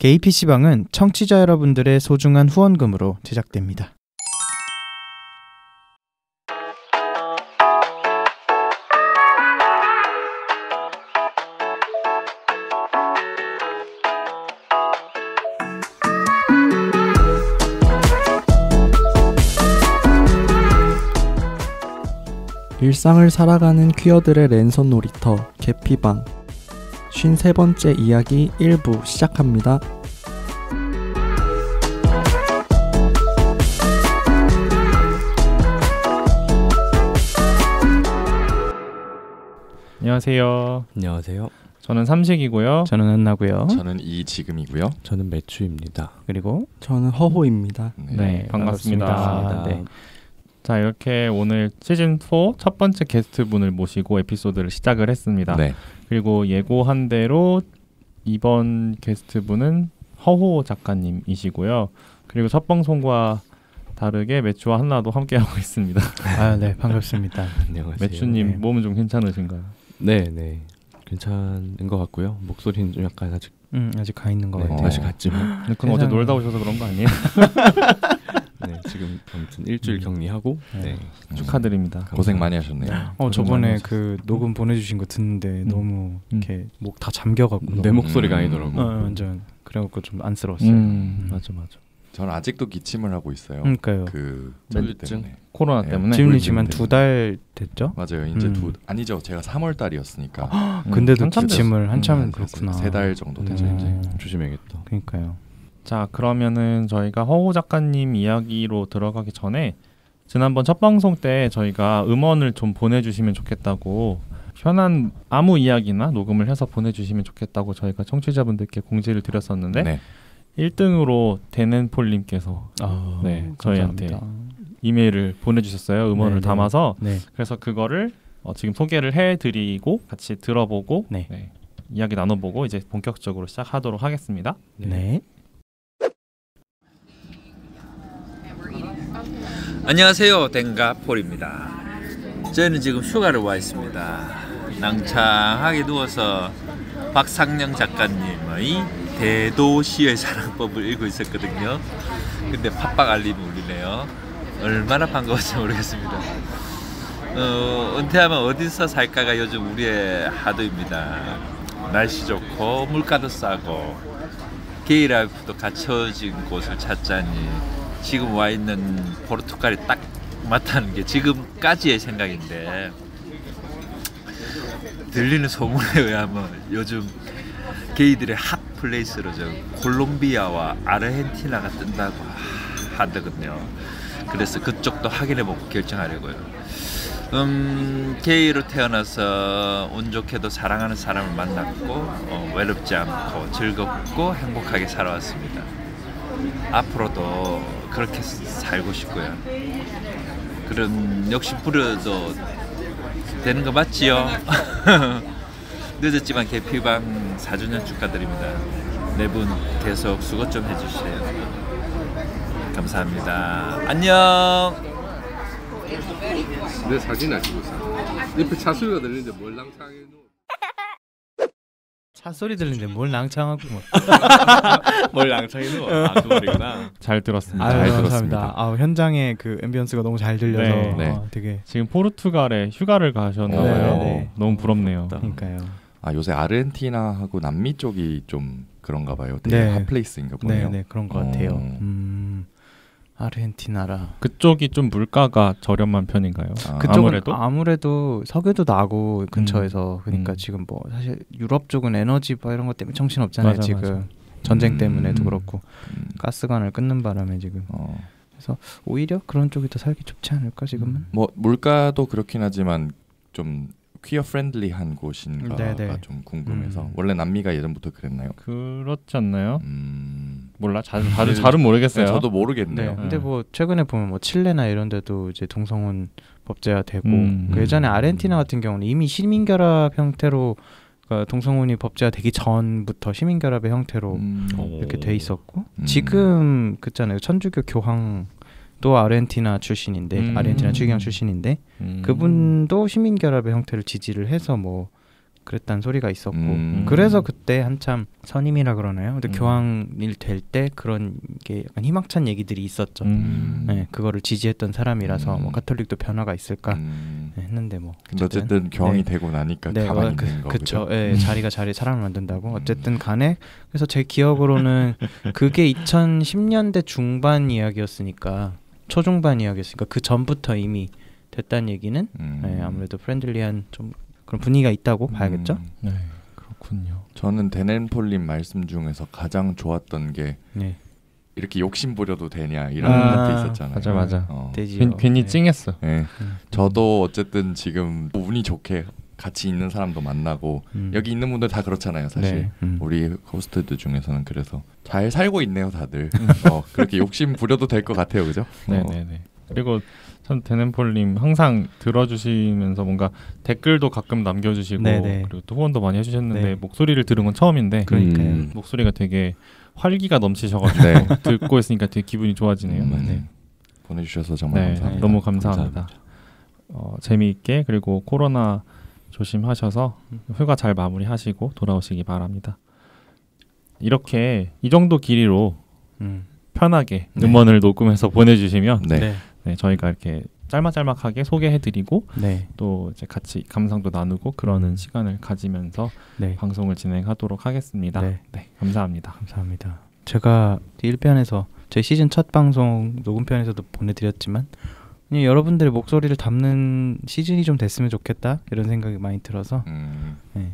게이 PC방은 청취자 여러분들의 소중한 후원금으로 제작됩니다. 일상을 살아가는 퀴어들의 랜선 놀이터 개피방 53번째 이야기 1부 시작합니다. 안녕하세요. 안녕하세요. 저는 삼식이고요. 저는 한나고요. 저는 이지금이고요. 저는 매추입니다. 그리고 저는 허호입니다. 네, 반갑습니다. 네. 자, 이렇게 오늘 시즌4 첫 번째 게스트분을 모시고 에피소드를 시작을 했습니다. 네. 그리고 예고한 대로 이번 게스트분은 허호 작가님이시고요. 그리고 첫 방송과 다르게 매추와 한나도 함께하고 있습니다. 아, 네, 반갑습니다. 안녕하세요. 매추님, 네. 몸은 좀 괜찮으신가요? 네. 괜찮은 것 같고요. 목소리는 좀 약간 아직 가 있는 것 같아요. 아직 같지만. 그건 어제 놀다 오셔서 그런 거 아니에요? 네, 지금 아무튼 일주일 격리하고 네. 축하드립니다. 고생 많이 하셨네요. 저번에 그 녹음 보내주신 거 듣는데 너무 이렇게 목 다 잠겨갖고 내 목소리가 아니더라고. 완전 그래갖고 좀 안쓰러웠어요. 맞아. 저는 아직도 기침을 하고 있어요. 그러니까요. 그 전증 코로나 때문에. 지금 지금 2달 됐죠? 맞아요. 이제 아니죠. 제가 3월 달이었으니까. 근데도 기침을 한참 그렇구나. 3달 정도 되죠. 이제 조심해야겠다. 그러니까요. 자, 그러면은 저희가 허호 작가님 이야기로 들어가기 전에 지난번 첫 방송 때 저희가 음원을 좀 보내주시면 좋겠다고 편한 아무 이야기나 녹음을 해서 보내주시면 좋겠다고 저희가 청취자분들께 공지를 드렸었는데 네. 1등으로 데넨폴님께서 네, 저희한테 이메일을 보내주셨어요. 음원을 담아서. 네. 그래서 그거를 지금 소개를 해드리고 같이 들어보고 네, 이야기 나눠보고 이제 본격적으로 시작하도록 하겠습니다. 네. 안녕하세요, 댕가폴입니다. 저희는 지금 휴가를 와 있습니다. 낭창하게 누워서 박상영 작가님의 대도시의 사랑법을 읽고 있었거든요. 근데 팟빵 알림이 울리네요. 얼마나 반가웠지 모르겠습니다. 은퇴하면 어디서 살까가 요즘 우리의 하도입니다. 날씨 좋고 물가도 싸고 게이 라이프도 갖춰진 곳을 찾자니 지금 와 있는 포르투갈이 딱 맞다는 게 지금까지의 생각인데, 들리는 소문에 의하면 요즘 게이들의 핫 플레이스로 저 콜롬비아와 아르헨티나가 뜬다고 하더군요. 그래서 그쪽도 확인해보고 결정하려고요. 게이로 태어나서 운 좋게도 사랑하는 사람을 만났고 외롭지 않고 즐겁고 행복하게 살아왔습니다. 앞으로도 그렇게 살고 싶고요. 그런 욕심 부려도 되는 거 맞지요? 늦었지만 개피방 4주년 축하드립니다. 네 분 계속 수고 좀 해주세요. 감사합니다. 안녕. 내 사진 안 찍었어. 옆에 차 소리가 들리는데 뭘 낭창해 놓? 차 소리 들리는데 뭘 낭창하고 뭘 낭창해 놓어. 그 말이구나. 잘 들었습니다. 잘 들었습니다. 현장의 그 앰비언스가 너무 잘 들려서 되게 지금 포르투갈에 휴가를 가셨나봐요. 너무 부럽네요. 그러니까요. 요새 아르헨티나하고 남미 쪽이 좀 그런가 봐요. 되게 핫플레이스인가 보네요. 네, 그런 것 같아요. 아르헨티나라. 그쪽이 좀 물가가 저렴한 편인가요? 그쪽은 아무래도 석유도 나고 근처에서 그러니까 지금 뭐 사실 유럽 쪽은 에너지 이런 것 때문에 정신 없잖아요. 지금 전쟁 때문에도 그렇고 가스관을 끊는 바람에 지금. 그래서 오히려 그런 쪽이 더 살기 좋지 않을까 지금은? 뭐 물가도 그렇긴 하지만 좀 퀴어 프렌들리한 곳인가가 좀 궁금해서. 원래 남미가 예전부터 그랬나요? 그렇지 않나요? 몰라. 잘은 모르겠어요. 네, 저도 모르겠네요. 근데 뭐 최근에 보면 뭐 칠레나 이런 데도 이제 동성혼 법제화되고 그 예전에 아르헨티나 같은 경우는 이미 시민결합 형태로 그러니까 동성혼이 법제화되기 전부터 시민결합의 형태로 이렇게 돼 있었고 지금 그잖아요. 천주교 교황 또 아르헨티나 출신인데 아르헨티나 추기경 출신인데 그분도 시민결합의 형태를 지지를 해서 뭐 그랬다는 소리가 있었고 그래서 그때 한참 선임이라 그러나요? 근데 교황일 될 때 그런 게 약간 희망찬 얘기들이 있었죠. 네, 그거를 지지했던 사람이라서 뭐 가톨릭도 변화가 있을까 네, 했는데 뭐 근데 어쨌든 교황이 되고 나니까 가만히 있는 거 그쵸. 네, 자리가 사람을 만든다고 어쨌든 간에 그래서 제 기억으로는 그게 2010년대 중반 이야기였으니까 초중반 이야기였으니까 그 전부터 이미 됐다는 얘기는 네, 아무래도 프렌들리한 좀 그런 분위기가 있다고 봐야겠죠. 네, 그렇군요. 저는 데넨폴님 말씀 중에서 가장 좋았던 게 네. 이렇게 욕심 부려도 되냐 이런 파트 있었잖아요. 맞아. 괜히 네. 찡했어. 네. 저도 어쨌든 지금 운이 좋게 같이 있는 사람도 만나고 여기 있는 분들 다 그렇잖아요, 사실. 네. 우리 호스트들 중에서는 그래서 잘 살고 있네요, 다들. 그렇게 욕심 부려도 될 것 같아요, 그죠? 네네네. 그리고 참 데넨폴님 항상 들어주시면서 뭔가 댓글도 가끔 남겨주시고 네네. 그리고 또 후원도 많이 해주셨는데 네. 목소리를 들은 건 처음인데 그러니까요. 목소리가 되게 활기가 넘치셔가지고 네. 듣고 있으니까 되게 기분이 좋아지네요. 네. 보내주셔서 정말 감사합니다. 너무 감사합니다. 재미있게 그리고 코로나 조심하셔서 휴가 잘 마무리하시고 돌아오시기 바랍니다. 이렇게 이 정도 길이로 편하게 음원을 녹음해서 보내주시면 네, 저희가 이렇게 짤막하게 소개해드리고 또 이제 같이 감상도 나누고 그러는 시간을 가지면서 방송을 진행하도록 하겠습니다. 네, 감사합니다. 감사합니다. 제가 1편에서 저희 시즌 첫 방송 녹음편에서도 보내드렸지만 그냥 여러분들의 목소리를 담는 시즌이 좀 됐으면 좋겠다 이런 생각이 많이 들어서 네.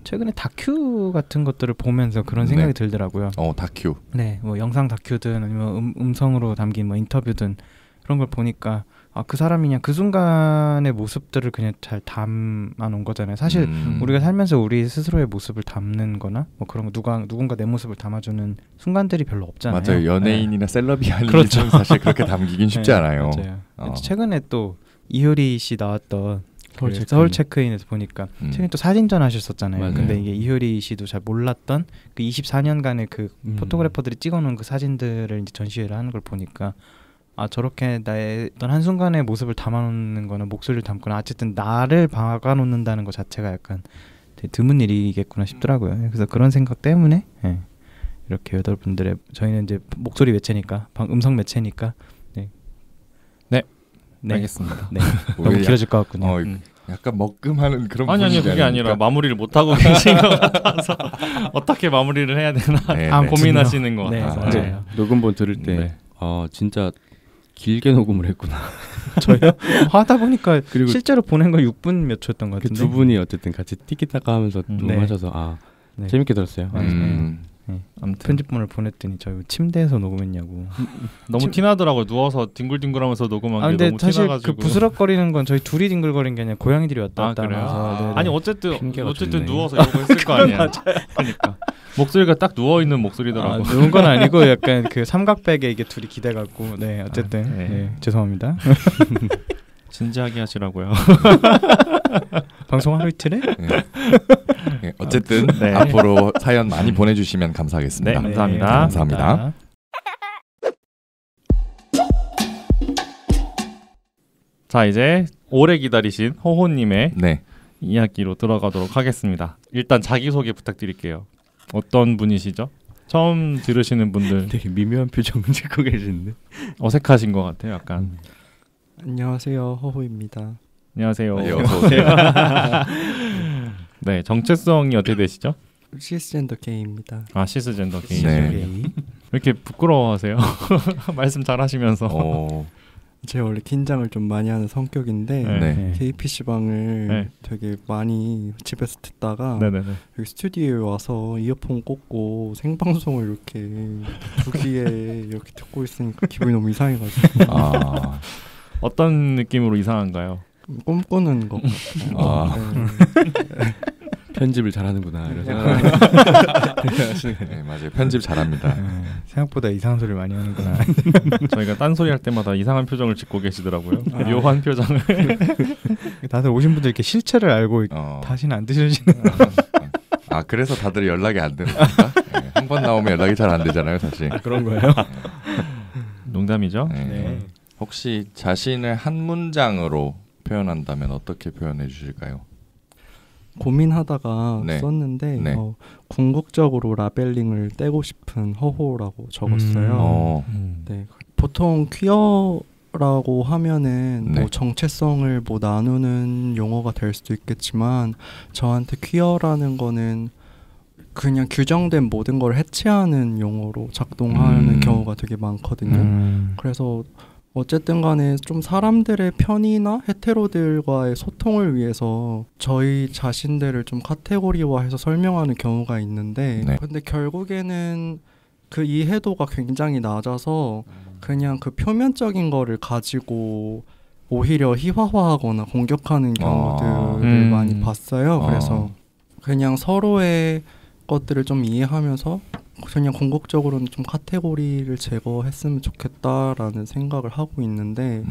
최근에 다큐 같은 것들을 보면서 그런 생각이 들더라고요. 다큐. 네, 뭐 영상 다큐든 아니면 음성으로 담긴 뭐 인터뷰든 그런 걸 보니까 그 사람이 그냥 그 순간의 모습들을 그냥 잘 담아놓은 거잖아요. 사실 우리가 살면서 우리 스스로의 모습을 담는 거나 뭐 그런 거 누군가 내 모습을 담아주는 순간들이 별로 없잖아요. 맞아요. 연예인이나 셀럽이 아닌 그렇죠. 이상 사실 그렇게 담기긴 쉽지 않아요. 맞아요. 최근에 또 이효리 씨 나왔던 서울 체크인에서 보니까 최근에 또 사진전 하셨었잖아요. 맞아요. 근데 이게 이효리 씨도 잘 몰랐던 그 24년간의 그 포토그래퍼들이 찍어놓은 그 사진들을 이제 전시회를 하는 걸 보니까 저렇게 나의 어떤 한순간의 모습을 담아놓는 거나 목소리를 담거나 어쨌든 나를 박아놓는다는 것 자체가 약간 되게 드문 일이겠구나 싶더라고요. 그래서 그런 생각 때문에 이렇게 여러분들의 저희는 이제 목소리 매체니까 음성 매체니까 네. 알겠습니다. 네. 너무 길어질 것 같군요. 약간 먹금하는 그런 아니 그게 아니라 마무리를 못하고 계신 것 같아서 어떻게 마무리를 해야 되나 고민하시는 것 같아서 네. 녹음본 들을 때 진짜 길게 녹음을 했구나. 저요? 하다 보니까 그리고 실제로 보낸 거 6분 몇 초였던 것 같은데 그 두 분이 어쨌든 같이 티키타카 하면서 녹음하셔서 재밌게 들었어요. 아무튼 편집본을 보냈더니 저 침대에서 녹음했냐고. 너무 티나더라고요. 누워서 딩글딩글하면서 녹음한 게 근데 너무 사실 티나가지고. 그 부스럭거리는 건 저희 둘이 딩글거린 게 아니라 고양이들이 왔다 갔다 하면서. 아니 어쨌든 누워서 이러고 했을 거 아니야. 그러니까 목소리가 딱 누워 있는 목소리더라고. 누운 건 아니고 약간 그 삼각백에 이게 둘이 기대갖고. 네 어쨌든 죄송합니다. 진지하게 하시라고요. 방송 하루 이틀에? 네, 어쨌든 앞으로 사연 많이 보내주시면 감사하겠습니다. 네, 감사합니다. 감사합니다. 자 이제 오래 기다리신 호호님의 이야기로 들어가도록 하겠습니다. 일단 자기소개 부탁드릴게요. 어떤 분이시죠? 처음 들으시는 분들 되게 미묘한 표정을 짓고 계시는데 어색하신 것 같아요. 약간 안녕하세요, 허호입니다. 안녕하세요. 네, 정체성이 어떻게 되시죠? 시스젠더 게이입니다. 시스젠더 게이. 왜 이렇게 부끄러워하세요? 말씀 잘하시면서. 제가 원래 긴장을 좀 많이 하는 성격인데 KPC방을 되게 많이 집에서 듣다가 여기 스튜디오에 와서 이어폰 꽂고 생방송을 이렇게 두 귀에 이렇게 듣고 있으니까 기분이 너무 이상해가지고. 어떤 느낌으로 이상한가요? 꿈꾸는 것 같아요. 편집을 잘하는구나. 네, 맞아요. 편집 잘합니다. 생각보다 이상한 소리를 많이 하는구나. 저희가 딴소리 할 때마다 이상한 표정을 짓고 계시더라고요. 묘한 표정을. 다들 오신 분들 이렇게 실체를 알고 다시는 안 드셔지는. 그래서 다들 연락이 안 되는 건가? 한 번 나오면 연락이 잘 안 되잖아요, 사실. 그런 거예요? 농담이죠. 혹시 자신을 한 문장으로 표현한다면 어떻게 표현해 주실까요? 고민하다가 썼는데 궁극적으로 라벨링을 떼고 싶은 허호라고 적었어요. 네, 보통 퀴어라고 하면은 뭐 정체성을 뭐 나누는 용어가 될 수도 있겠지만 저한테 퀴어라는 거는 그냥 규정된 모든 걸 해체하는 용어로 작동하는 경우가 되게 많거든요. 그래서 어쨌든 간에 좀 사람들의 편의나 헤테로들과의 소통을 위해서 저희 자신들을 좀 카테고리화해서 설명하는 경우가 있는데 근데 결국에는 그 이해도가 굉장히 낮아서 그냥 그 표면적인 거를 가지고 오히려 희화화하거나 공격하는 경우들을 많이 봤어요. 그래서 그냥 서로의 것들을 좀 이해하면서 그냥 궁극적으로는 좀 카테고리를 제거했으면 좋겠다라는 생각을 하고 있는데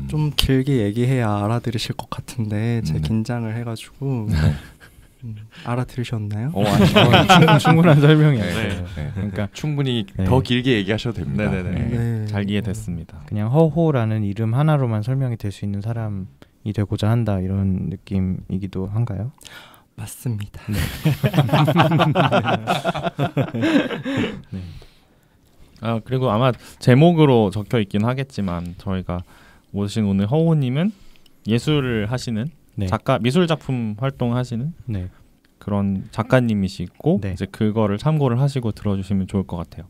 좀 길게 얘기해야 알아들으실 것 같은데 제 긴장을 해가지고 알아들으셨나요? 충분한 설명이에요. 그러니까 충분히 더 길게 얘기하셔도 됩니다. 잘 이해됐습니다. 그냥 허호라는 이름 하나로만 설명이 될 수 있는 사람이 되고자 한다 이런 느낌이기도 한가요? 맞습니다. 그리고 아마 제목으로 적혀 있긴 하겠지만 저희가 모신 오늘 허호님은 예술을 하시는 작가, 미술 작품 활동하시는 그런 작가님이시고 이제 그거를 참고를 하시고 들어주시면 좋을 것 같아요.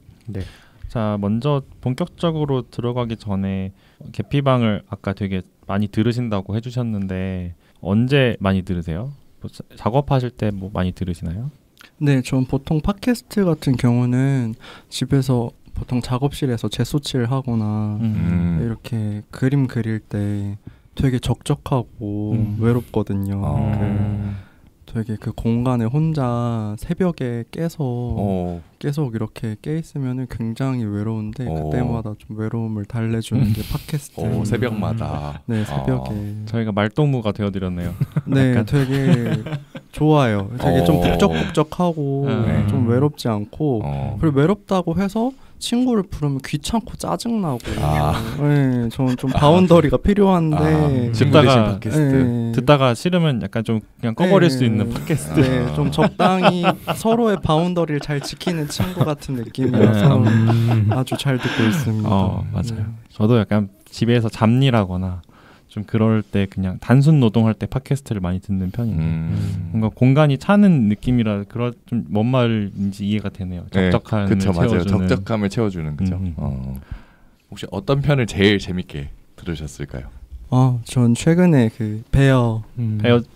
자, 먼저 본격적으로 들어가기 전에 개피방을 아까 되게 많이 들으신다고 해주셨는데 언제 많이 들으세요? 작업하실 때 뭐 많이 들으시나요? 네, 전 보통 팟캐스트 같은 경우는 집에서 보통 작업실에서 재소치를 하거나 이렇게 그림 그릴 때 되게 적적하고 외롭거든요. 되게 그 공간에 혼자 새벽에 깨서 계속 이렇게 깨 있으면은 굉장히 외로운데 그때마다 좀 외로움을 달래주는 게 팟캐스트. 새벽마다. 네, 새벽에. 저희가 말동무가 되어드렸네요. 네, 되게 좋아요. 되게 좀 북적북적하고 좀 외롭지 않고 그리고 외롭다고 해서 친구를 부르면 귀찮고 짜증나고 네, 저는 좀 바운더리가 필요한데 듣다가 싫으면 약간 좀 그냥 꺼버릴 수 있는 팟캐스트. 네, 좀 적당히 서로의 바운더리를 잘 지키는 친구 같은 느낌이라서 아주 잘 듣고 있습니다. 맞아요. 저도 약간 집에서 잡일하거나 좀 그럴 때 그냥 단순 노동할 때 팟캐스트를 많이 듣는 편인데 뭔가 공간이 차는 느낌이라 그런 좀 뭔 말인지 이해가 되네요. 적적함을 채워주는. 맞아요. 적적함을 채워주는 거죠. 혹시 어떤 편을 제일 재밌게 들으셨을까요? 전 최근에 그 베어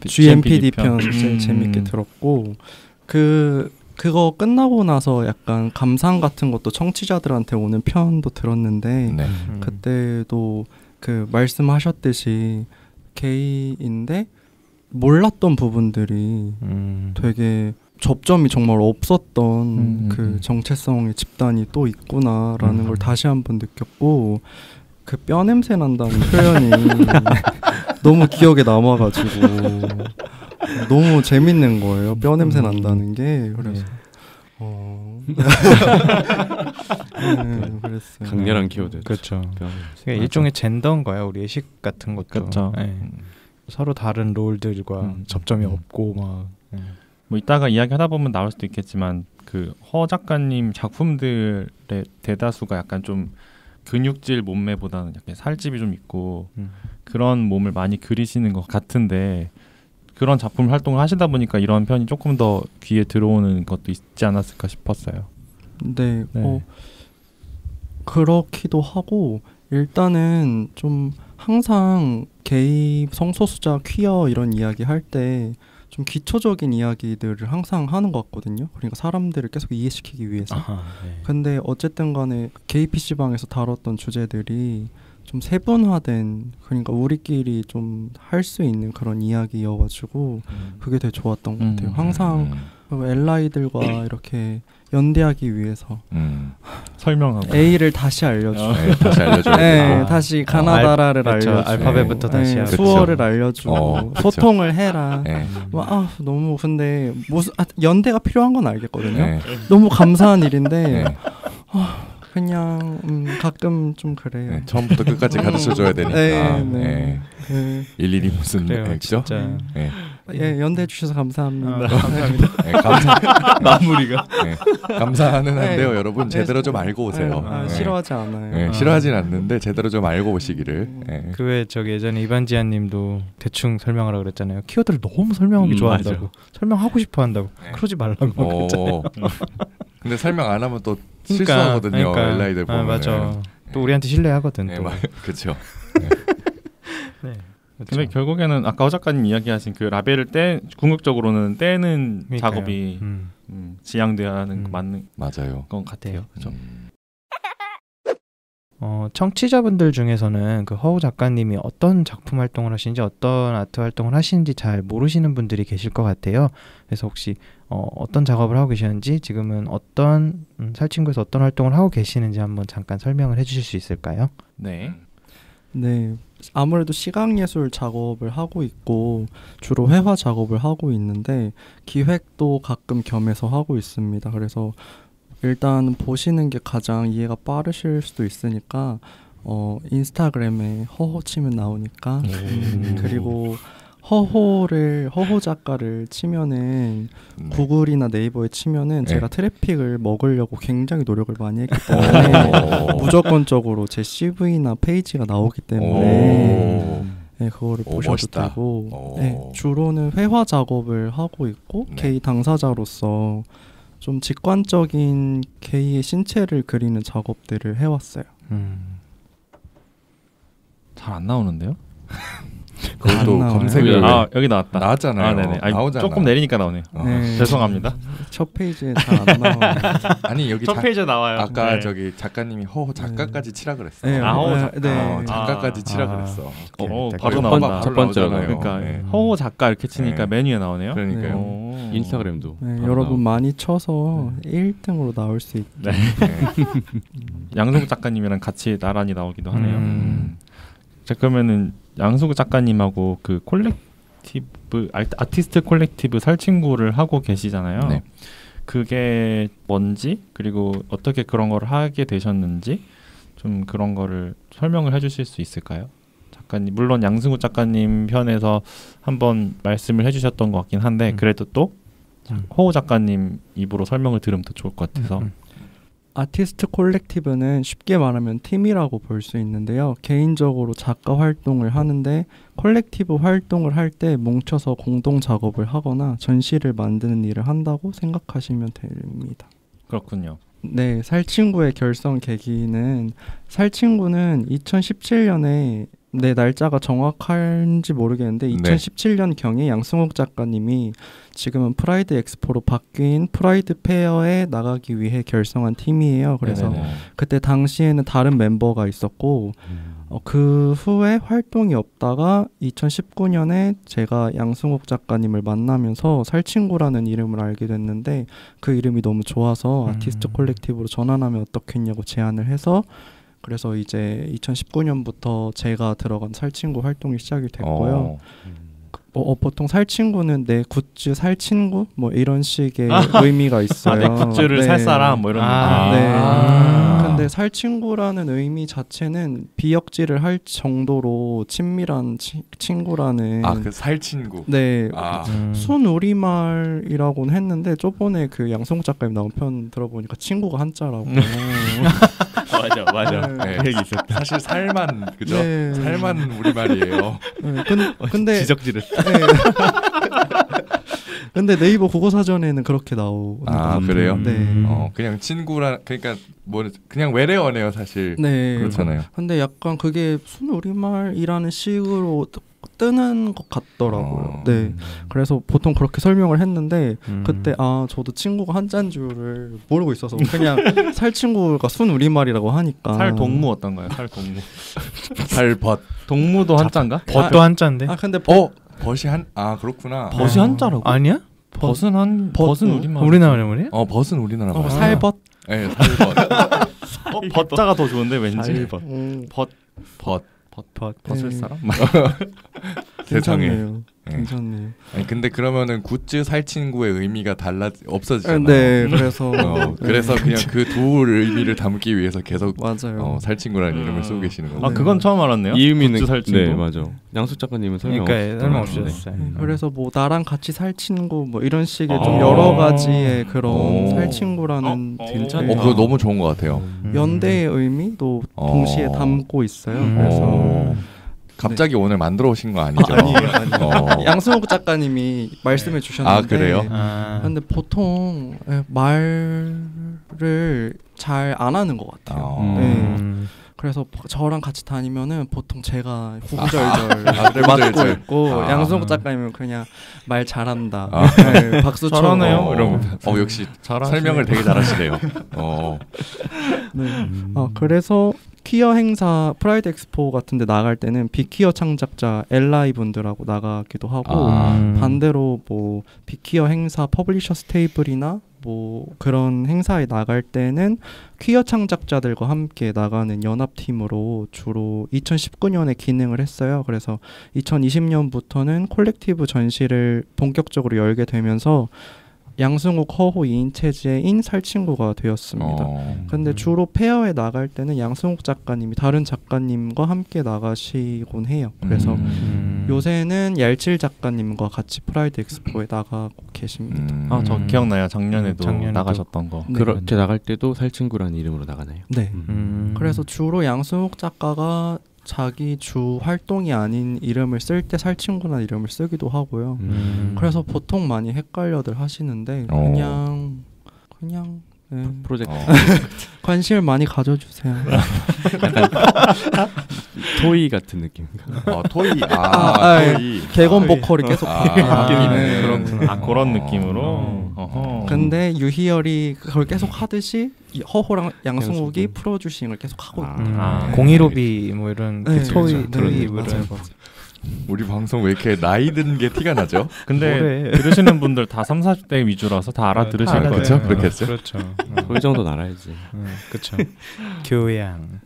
GMPD 편 제일 재밌게 들었고 그거 끝나고 나서 약간 감상 같은 것도 청취자들한테 오는 편도 들었는데 그때도 그 말씀하셨듯이 게이인데 몰랐던 부분들이 되게 접점이 정말 없었던 그 정체성의 집단이 또 있구나라는 걸 다시 한번 느꼈고 그 뼈 냄새 난다는 표현이 너무 기억에 남아가지고 너무 재밌는 거예요. 뼈 냄새 난다는 게. 그래서 그랬어요. 강렬한 키워드. 그렇죠. 일종의 젠더인 거야. 우리 의식 같은 것도. 그렇죠. 서로 다른 롤들과 접점이 없고 막. 뭐 이따가 이야기하다 보면 나올 수도 있겠지만 그 허 작가님 작품들의 대다수가 약간 좀 근육질 몸매보다는 약간 살집이 좀 있고 그런 몸을 많이 그리시는 것 같은데 그런 작품 활동을 하시다 보니까 이런 편이 조금 더 귀에 들어오는 것도 있지 않았을까 싶었어요. 네. 그렇기도 하고 일단은 좀 항상 게이, 성소수자, 퀴어 이런 이야기 할 때 좀 기초적인 이야기들을 항상 하는 것 같거든요. 그러니까 사람들을 계속 이해시키기 위해서. 근데 어쨌든 간에 게이 PC방에서 다뤘던 주제들이 좀 세분화된, 그러니까 우리끼리 좀 할 수 있는 그런 이야기여가지고 그게 되게 좋았던 것 같아요. 항상 엘라이들과 이렇게 연대하기 위해서 설명하고 A를 다시 알려주고 다시 알려줘야 네, 다시 가나다라를 알려주고 알파벳부터 다시 하고 수어를 알려주고 소통을 해라. 너무 근데 무슨 연대가 필요한 건 알겠거든요. 너무 감사한 일인데 그냥 가끔 좀 그래요. 처음부터 끝까지 가르쳐줘야 되니까. 네. 일일이 무슨 액죠? 예, 연대해 주셔서 감사합니다. 감사합니다. 네, 감사. 마무리가. 네, 감사는 한데요, 네. 여러분 제대로 좀 알고 오세요. 네. 싫어하지 않아요. 네, 싫어하진 않는데 제대로 좀 알고 오시기를. 네. 그 외에 저기 예전에 이반지아님도 대충 설명하라 그랬잖아요. 키워드를 너무 설명하기 좋아한다고. 맞아. 설명하고 싶어한다고. 네. 그러지 말라고 그랬잖아요. 근데 설명 안 하면 또 실수하거든요. LI들 보면. 맞아. 또 우리한테 신뢰하거든. 네, 그렇죠. 네. 네. 그렇죠. 근데 결국에는 아까 허 작가님 이야기하신 그 라벨을 궁극적으로는 떼는 작업이 지향돼야 하는 맞는 맞아요. 건 같아요. 그렇죠. 청취자분들 중에서는 그 허우 작가님이 어떤 작품 활동을 하시는지 어떤 아트 활동을 하시는지 잘 모르시는 분들이 계실 것 같아요. 그래서 혹시 어떤 작업을 하고 계시는지 지금은 어떤 살친구에서 어떤 활동을 하고 계시는지 한번 잠깐 설명을 해주실 수 있을까요? 네. 네. 아무래도 시각예술 작업을 하고 있고 주로 회화 작업을 하고 있는데 기획도 가끔 겸해서 하고 있습니다. 그래서 일단 보시는 게 가장 이해가 빠르실 수도 있으니까 인스타그램에 허호 치면 나오니까 그리고 허호 작가를 치면은 구글이나 네이버에 치면은 제가 트래픽을 먹으려고 굉장히 노력을 많이 했기 때문에 무조건적으로 제 CV나 페이지가 나오기 때문에 네, 그거를 보셔도 멋있다. 되고 네, 주로는 회화 작업을 하고 있고 게이 당사자로서 좀 직관적인 게이의 신체를 그리는 작업들을 해왔어요. 잘 안 나오는데요? 그것도 검색을 여기 나왔다. 나왔잖아요. 네네. 나오잖아. 조금 내리니까 나오네요. 네. 죄송합니다. 첫 페이지에 잘 안 나와요. 아니 여기 첫 페이지에 나와요. 아까 저기 작가님이 허호 작가까지 치라 그랬어. 네. 허호 작가까지 치라 그랬어. 바로 나온다. 첫 번째로. 그러니까 허호 작가 이렇게 치니까 메뉴에 나오네요. 그러니까요. 인스타그램도. 네, 여러분 많이 쳐서 1등으로 나올 수 있게. 네. 양승국 작가님이랑 같이 나란히 나오기도 하네요. 자, 그러면은 양승국 작가님하고 그 콜렉티브 아티스트 콜렉티브 살친구를 하고 계시잖아요. 네. 그게 뭔지 그리고 어떻게 그런 걸 하게 되셨는지 좀 그런 거를 설명을 해주실 수 있을까요? 작가님 물론 양승국 작가님 편에서 한번 말씀을 해주셨던 것 같긴 한데 그래도 또 허우 작가님 입으로 설명을 들으면 더 좋을 것 같아서. 아티스트 콜렉티브는 쉽게 말하면 팀이라고 볼 수 있는데요. 개인적으로 작가 활동을 하는데 콜렉티브 활동을 할 때 뭉쳐서 공동 작업을 하거나 전시를 만드는 일을 한다고 생각하시면 됩니다. 그렇군요. 네, 살친구의 결성 계기는 살친구는 2017년에 네, 날짜가 정확한지 모르겠는데 2017년경에 양승욱 작가님이 지금은 프라이드 엑스포로 바뀐 프라이드 페어에 나가기 위해 결성한 팀이에요. 그래서 그때 당시에는 다른 멤버가 있었고 그 후에 활동이 없다가 2019년에 제가 양승욱 작가님을 만나면서 살친구라는 이름을 알게 됐는데 그 이름이 너무 좋아서 아티스트 콜렉티브로 전환하면 어떻겠냐고 제안을 해서 그래서 이제 2019년부터 제가 들어간 살친구 활동이 시작이 됐고요. 보통 살친구는 내 굿즈 살친구 뭐 이런 식의 의미가 있어요. 내 굿즈를 살 사람 뭐 이런 네. 근데 살친구라는 의미 자체는 비역지를 할 정도로 친밀한 친구라는 그 살친구. 네. 순우리말이라고는 했는데 저번에 그 양성욱 작가님 나온 편 들어보니까 친구가 한자라고. 맞아. 네. 그 얘기 있었다. 사실 살만 그죠? 네. 살만 우리말이에요. 네. 근데 지적질을. 근데 네이버 국어 사전에는 그렇게 나오는 것 그래요? 네. 그냥 친구라 그러니까 뭐 그냥 외래어네요 사실. 네. 그렇잖아요. 근데 약간 그게 순우리말이라는 식으로 뜨는 것 같더라고요. 네. 그래서 보통 그렇게 설명을 했는데 그때 저도 친구가 한자인 줄을 모르고 있어서 그냥 살친구가 순우리말이라고 하니까. 살동무 어떤가요? 살동무. 살벗. 동무도 한자인가? 벗도 한자인데. 근데 벗이 그렇구나. 벗이 한자라고? 아니야? 벗은 우리말. 우리나라 말이야? 벗은 우리나라 말. 살벗. 네, 살벗. 벗자가 더 좋은데 왠지. 벗. 벗을 사람? 세상에. 괜찮네요. 아니, 근데 그러면은 굿즈 살친구의 의미가 없어지잖아요. 네, 그래서 그래서 그냥 그 두 의미를 담기 위해서 계속 맞아요. 살친구라는 이름을 쓰고 계시는 거예요. 아, 그건 처음 알았네요. 이 의미는 굿즈 살친구. 네, 맞아. 양수 작가님은 설명 없으셨어요. 그래서 뭐 나랑 같이 살친구 뭐 이런 식의 좀 여러 가지의 그런 살친구라는 괜찮다. 그거 너무 좋은 것 같아요. 연대의 의미도 동시에 담고 있어요. 그래서 갑자기 오늘 만들어 오신 거 아니죠? 아니에요. 양승욱 작가님이 말씀해 주셨는데. 아, 그래요? 근데 보통 말을 잘 안 하는 것 같아요. 그래서 저랑 같이 다니면은 보통 제가 구구절절을 맡고 있고 양승욱 작가님은 그냥 말 잘한다. 네, 박수 잘하네요. 이런 거. 역시 설명을 되게 잘하시네요. 네. 그래서 퀴어 행사 프라이드 엑스포 같은 데 나갈 때는 빅퀴어 창작자 엘라이 분들하고 나가기도 하고 반대로 뭐 빅퀴어 행사 퍼블리셔스 테이블이나 뭐 그런 행사에 나갈 때는 퀴어 창작자들과 함께 나가는 연합팀으로 주로 2019년에 기능을 했어요. 그래서 2020년부터는 콜렉티브 전시를 본격적으로 열게 되면서 양승욱, 허호 2인 체제인 살친구가 되었습니다. 근데 주로 페어에 나갈 때는 양승욱 작가님이 다른 작가님과 함께 나가시곤 해요. 그래서 요새는 얄칠 작가님과 같이 프라이드 엑스포에 나가고 계십니다. 저 기억나요. 작년에도 나가셨던 거. 네. 그렇게 나갈 때도 살친구라는 이름으로 나가나요? 네. 그래서 주로 양승욱 작가가 자기 주 활동이 아닌 이름을 쓸 때 살친구나 이름을 쓰기도 하고요. 그래서 보통 많이 헷갈려들 하시는데 그냥 네. 프로젝트 관심을 많이 가져주세요. 토이 같은 느낌인가? 토이. 토이. 개건 보컬이 계속 바뀌는 그렇구나. 그런 느낌으로. 근데 유희열이 그걸 계속 하듯이 허호랑 양승욱이 프로듀싱을 계속 하고 공이로비 뭐 이런 토이 맞아요. 우리 방송 왜 이렇게 나이 든 게 티가 나죠? 근데 들으시는 분들 다 30, 40대 위주라서 다 알아들으실 거예요. 그렇죠? 그렇겠죠? 그렇죠. 그 정도는 알아야지. 그렇죠. 교양.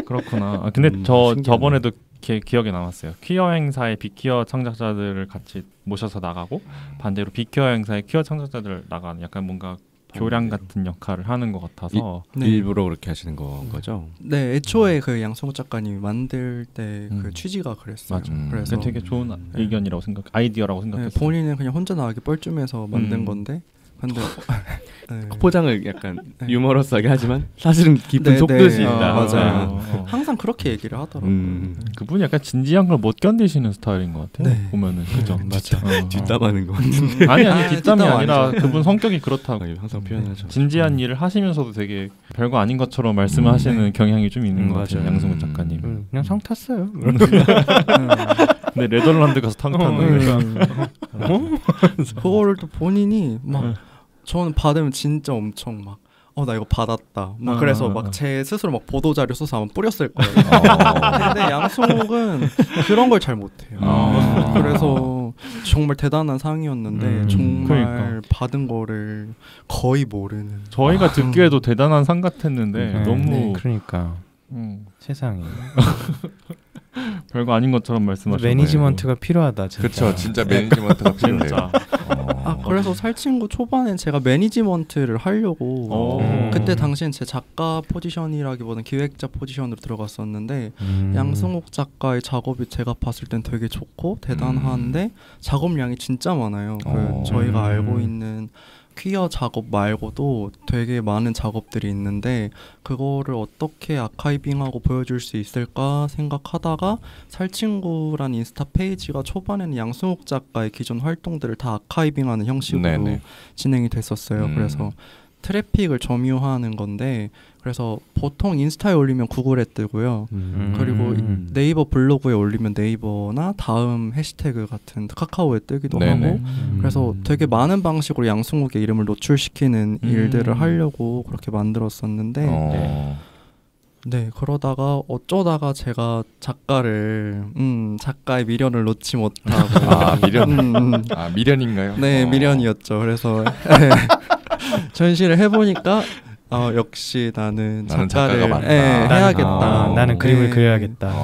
그렇구나. 근데 저번에도 기억에 남았어요. 퀴어 행사에 빅퀴어 창작자들을 같이 모셔서 나가고 반대로 빅퀴어 행사에 퀴어 창작자들 나가는 약간 뭔가 교량 같은 역할을 하는 것 같아서 일부러 그렇게 하시는 거죠? 네, 애초에 그 양승욱 작가님이 만들 때 그 취지가 그랬어요. 그래서 되게 좋은 의견이라고 아이디어라고 생각했어요. 본인은 그냥 혼자 나가기 뻘쭘해서 만든 건데 근데 포장을 약간 유머러스하게 하지만 사실은 깊은 속뜻이 있다. 맞아요. 항상 그렇게 얘기를 하더라고요. 그분이 약간 진지한 걸 못 견디시는 스타일인 것 같아요. 보면은 그죠? 맞아. 뒷담하는 거 같은데. 아니 뒷담이 아니라 그분 성격이 그렇다고 항상 표현하죠. 진지한 일을 하시면서도 되게 별거 아닌 것처럼 말씀하시는 경향이 좀 있는 것 같아요. 양승욱 작가님. 그냥 상 탔어요. 근데 네덜란드 가서 탕 탔는데 그거를 또 본인이 막 저는 받으면 진짜 엄청 막 나 이거 받았다. 막 그래서 막 제 스스로 막 보도 자료 써서 아마 뿌렸을 거예요. 근데 양승욱은 그런 걸 잘 못해요. 그래서 정말 대단한 상이었는데 정말 그러니까. 받은 거를 거의 모르는. 저희가 듣기에도 대단한 상 같았는데 너무 그러니까 세상에 별거 아닌 것처럼 말씀하시네요. 매니지먼트가 필요하다. 진짜. 그렇죠. 진짜 매니지먼트가 필요해요. 그래서 살친구 초반엔 제가 매니지먼트를 하려고 그때 당시엔 제 작가 포지션이라기보다는 기획자 포지션으로 들어갔었는데 양승욱 작가의 작업이 제가 봤을 땐 되게 좋고 대단한데 작업량이 진짜 많아요. 저희가 알고 있는 퀴어 작업 말고도 되게 많은 작업들이 있는데 그거를 어떻게 아카이빙하고 보여줄 수 있을까 생각하다가 살친구란 인스타 페이지가 초반에는 양승욱 작가의 기존 활동들을 다 아카이빙하는 형식으로 진행이 됐었어요. 그래서 트래픽을 점유하는 건데 그래서 보통 인스타에 올리면 구글에 뜨고요. 그리고 네이버 블로그에 올리면 네이버나 다음 해시태그 같은 카카오에 뜨기도 하고 그래서 되게 많은 방식으로 양승욱의 이름을 노출시키는 일들을 하려고 그렇게 만들었었는데 네, 그러다가 어쩌다가 제가 작가의 미련을 놓지 못하고 미련? 미련인가요? 네, 미련이었죠. 그래서 전시를 해보니까 역시 나는 작가를 해야겠다. 나는 그림을 그려야겠다.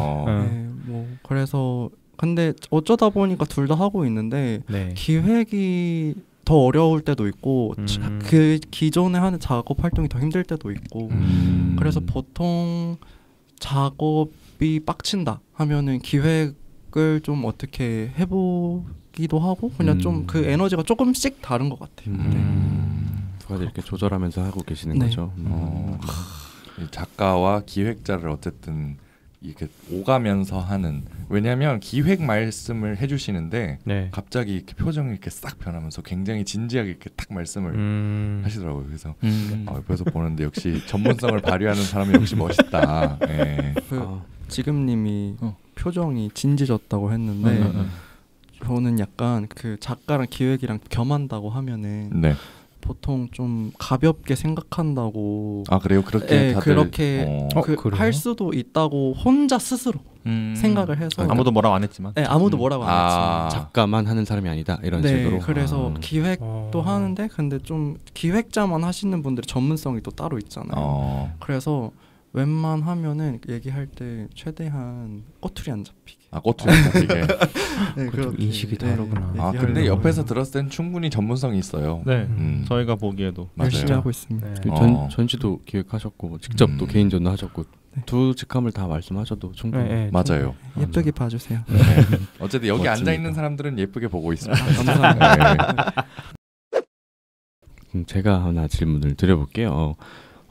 그래서 근데 어쩌다 보니까 둘 다 하고 있는데 네. 기획이 더 어려울 때도 있고 그 기존에 하는 작업 활동이 더 힘들 때도 있고 그래서 보통 작업이 빡친다 하면은 기획을 좀 어떻게 해보기도 하고 그냥 좀 그 에너지가 조금씩 다른 것 같아요. 두 가지 이렇게 조절하면서 하고 계시는 네. 거죠. 작가와 기획자를 어쨌든 이렇게 오가면서 하는 왜냐하면 기획 말씀을 해주시는데 네. 갑자기 이렇게 표정이 이렇게 싹 변하면서 굉장히 진지하게 이렇게 딱 말씀을 하시더라고요. 그래서 옆에서 보는데 역시 전문성을 발휘하는 사람이 역시 멋있다. 네. 지금님이 표정이 진지해졌다고 했는데 저는 약간 그 작가랑 기획이랑 겸한다고 하면은. 네. 보통 좀 가볍게 생각한다고. 아 그래요? 그렇게 네, 다들 그렇게 할 수도 있다고 혼자 스스로 생각을 해서 아무도 뭐라고 안 했지만. 네, 아무도 뭐라고 안 했지만 작가만 하는 사람이 아니다 이런 네, 식으로. 그래서 기획도 하는데 근데 좀 기획자만 하시는 분들의 전문성이 또 따로 있잖아요. 그래서 웬만하면은 얘기할 때 최대한 꼬투리 안 잡히게. 꼬투리 안 잡히게. 네, 인식이 다르구나. 네, 근데 옆에서 들었을 땐 충분히 전문성이 있어요. 네, 저희가 보기에도 열심히 하고 있습니다. 네. 전시도 기획하셨고 직접 또 개인전도 하셨고 네. 두 직함을 다 말씀하셔도 충분히. 네, 맞아요. 예쁘게 봐주세요. 네. 어쨌든 여기 앉아 있는 사람들은 예쁘게 보고 있습니다. 감사합니다. 제가 하나 질문을 드려볼게요.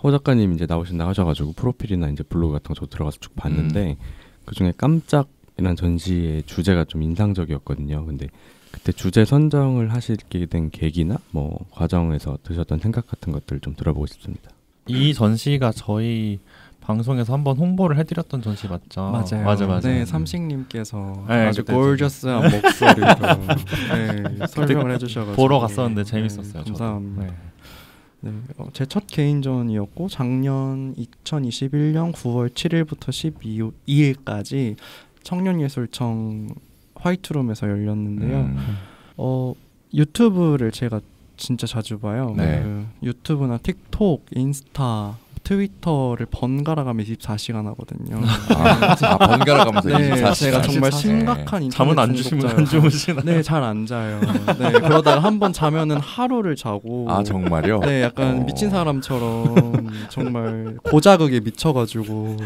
호 작가님 이제 나오셔가지고 프로필이나 이제 블로그 같은 거 저 들어가서 쭉 봤는데 그 중에 깜짝이라는 전시의 주제가 좀 인상적이었거든요. 근데 그때 주제 선정을 하시게 된 계기나 뭐 과정에서 드셨던 생각 같은 것들 좀 들어보고 싶습니다. 이 전시가 저희 방송에서 한번 홍보를 해드렸던 전시 맞죠? 맞아요. 네, 삼식님께서 네, 아주 골저스한 목소리로 네, 설명을 해주셔가지고 보러 갔었는데 재밌었어요. 감사합니다. 네, 제 첫 개인전이었고 작년 2021년 9월 7일부터 12일까지 청년예술청 화이트룸에서 열렸는데요. 유튜브를 제가 진짜 자주 봐요. 네. 유튜브나 틱톡, 인스타, 트위터를 번갈아 가면서 24시간 하거든요. 번갈아 가면서 네, 24시간. 제가 정말 심각한 인터넷 잠은 안 주무시나? 네, 잘 안 자요. 네, 그러다가 한번 자면은 하루를 자고. 아 정말요? 네, 약간 미친 사람처럼 정말 고자극에 미쳐가지고.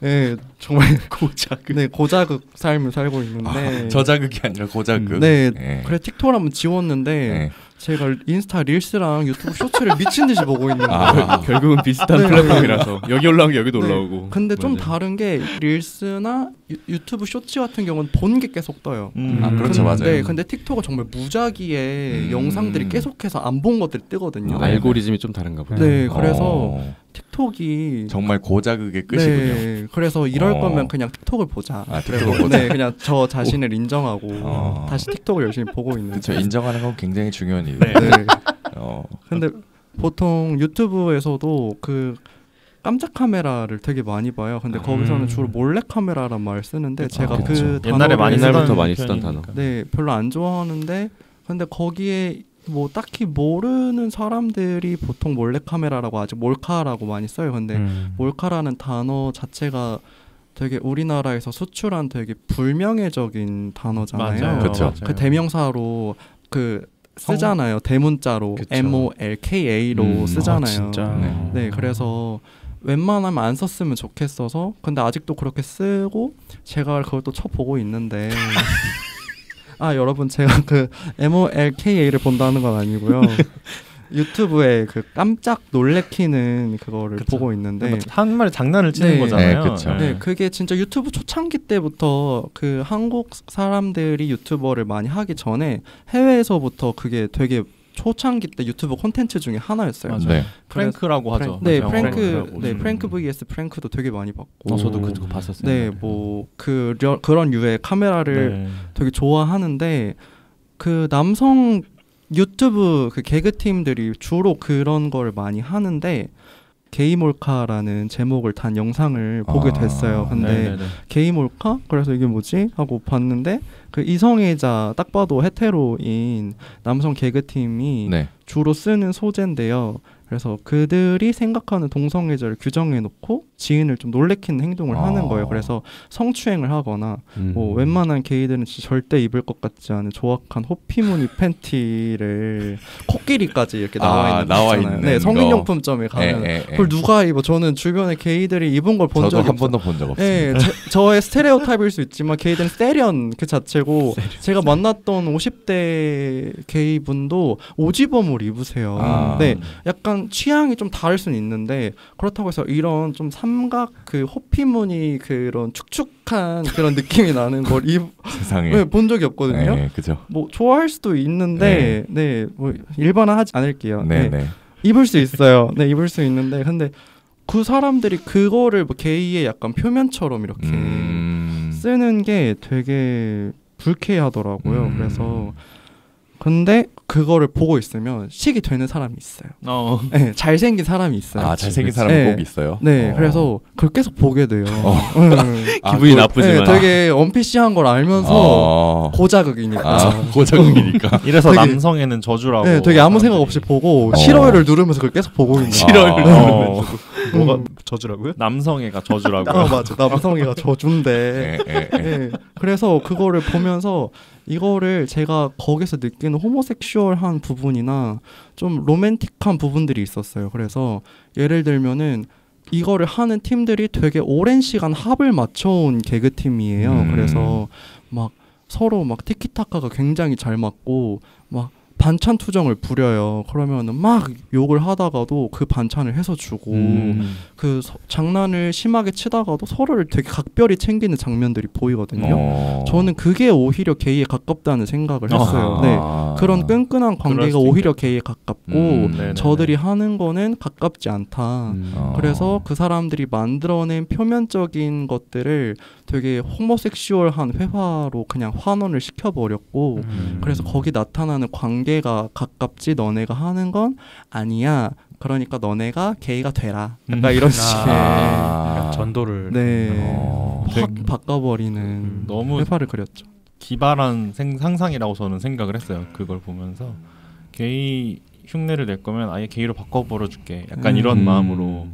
네, 정말 고자극. 네, 고자극 삶을 살고 있는데. 저자극이 아니라 고자극. 네, 그래 틱톡을 한번 지웠는데. 제가 인스타 릴스랑 유튜브 쇼츠를 미친 듯이 보고 있는 거예요. 결국은 비슷한 플랫폼이라서 여기 올라오는 게 여기도 올라오고. 근데 좀 다른 게 릴스나 유튜브 쇼츠 같은 경우는 본 게 계속 떠요. 그렇죠, 맞아요. 근데 틱톡은 정말 무작위에 영상들이 계속해서 안 본 것들이 뜨거든요. 알고리즘이 좀 다른가 보다. 네, 그래서 틱톡이 정말 고자극의 끝이군요. 네, 그래서 이럴 거면 그냥 틱톡을 보자. 틱톡을 보자. 네, 그냥 저 자신을 인정하고 다시 틱톡을 열심히 보고 있는. 그렇죠, 인정하는 건 굉장히 중요한 일이에요. 네. 근데 보통 유튜브에서도 그 깜짝 카메라를 되게 많이 봐요. 근데 거기서는 주로 몰래 카메라란 말을 쓰는데 제가 그 옛날에 옛날부터 많이 쓰던 단어. 네, 별로 안 좋아하는데 근데 거기에 뭐 딱히 모르는 사람들이 보통 몰래 카메라라고 아직 몰카라고 많이 써요. 근데 몰카라는 단어 자체가 되게 우리나라에서 수출한 되게 불명예적인 단어잖아요. 맞아요. 그렇죠. 그 대명사로 그 쓰잖아요. 대문자로 MOLKA로 쓰잖아요. 네, 그래서 웬만하면 안 썼으면 좋겠어서 근데 아직도 그렇게 쓰고 제가 그걸 또 쳐보고 있는데 여러분 제가 그 MOLKA를 본다는 건 아니고요. 유튜브에 그 깜짝 놀래키는 그거를 보고 있는데 한마디 장난을 치는 거잖아요. 네, 그게 진짜 유튜브 초창기 때부터 그 한국 사람들이 유튜버를 많이 하기 전에 해외에서부터 그게 되게 초창기 때 유튜브 콘텐츠 중에 하나였어요. 네. 프랭크라고 하죠. 네, 프랭크 vs 프랭크도 되게 많이 봤고. 저도 그거 봤었어요. 네, 뭐 그런 유의 카메라를 되게 좋아하는데 그 남성 유튜브 그 개그팀들이 주로 그런 걸 많이 하는데 게이몰카라는 제목을 단 영상을 보게 됐어요. 근데 게이몰카? 그래서 이게 뭐지? 하고 봤는데 그 이성애자 딱 봐도 헤테로인 남성 개그팀이 주로 쓰는 소재인데요. 그래서 그들이 생각하는 동성애자를 규정해놓고 지인을 좀 놀래키는 행동을 하는 거예요. 그래서 성추행을 하거나 뭐 웬만한 게이들은 진짜 절대 입을 것 같지 않은 조악한 호피무늬 팬티를 코끼리까지 이렇게 나와 있는 네, 성인용품점에 가면 그걸 누가 입어? 저는 주변에 게이들이 입은 걸 본 적이 한 번도 본 적 없어요. 네, 저의 스테레오타입일 수 있지만 게이들은 세련 그 자체고 제가 만났던 50대 게이분도 오지범을 입으세요. 네, 약간 취향이 좀 다를 수는 있는데 그렇다고 해서 이런 좀 삼각 그 호피무늬 그런 축축한 그런 느낌이 나는 걸 세상에 네, 본 적이 없거든요. 네, 그죠. 뭐 좋아할 수도 있는데 네, 뭐 일반화하지 않을게요. 네, 네. 입을 수 있어요. 네, 입을 수 있는데 근데 그 사람들이 그거를 뭐 게이의 약간 표면처럼 이렇게 쓰는 게 되게 불쾌하더라고요. 그래서 근데 그거를 보고 있으면 식이 되는 사람이 있어요. 네, 잘생긴 사람이 있어요. 아, 잘생긴 사람이 꼭 있어요? 네, 그래서 그걸 계속 보게 돼요. 기분이 나쁘지만. 네, 되게 언피시한 걸 알면서 고자극이니까. 고자극이니까. 이래서 남성에는 저주라고. 네, 되게 아무 생각 없이 보고 싫어요를 누르면서 그걸 계속 보고 있는 싫어요를 누르면서. 뭐가 저주라고요? 남성애가 저주라고. 맞아. 남성애가 저주인데. 네, 그래서 그거를 보면서 이거를 제가 거기서 느끼는 호모섹슈얼한 부분이나 좀 로맨틱한 부분들이 있었어요. 그래서 예를 들면은 이거를 하는 팀들이 되게 오랜 시간 합을 맞춰온 개그팀이에요. 그래서 막 서로 막 티키타카가 굉장히 잘 맞고 막 반찬 투정을 부려요. 그러면은 막 욕을 하다가도 그 반찬을 해서 주고 그 장난을 심하게 치다가도 서로를 되게 각별히 챙기는 장면들이 보이거든요. 저는 그게 오히려 게이에 가깝다는 생각을 했어요. 네, 그런 끈끈한 관계가 오히려 게이에 가깝고 저들이 하는 거는 가깝지 않다. 그래서 그 사람들이 만들어낸 표면적인 것들을 되게 호모섹슈얼한 회화로 그냥 환원을 시켜버렸고 그래서 거기 나타나는 관계가 가깝지 너네가 하는 건 아니야. 그러니까 너네가 게이가 되라. 약간 이런 식의 전도를 확 바꿔버리는 너무 회화를 그렸죠. 기발한 상상이라고 저는 생각을 했어요. 그걸 보면서 게이 흉내를 낼 거면 아예 게이로 바꿔버려줄게. 약간 이런 마음으로.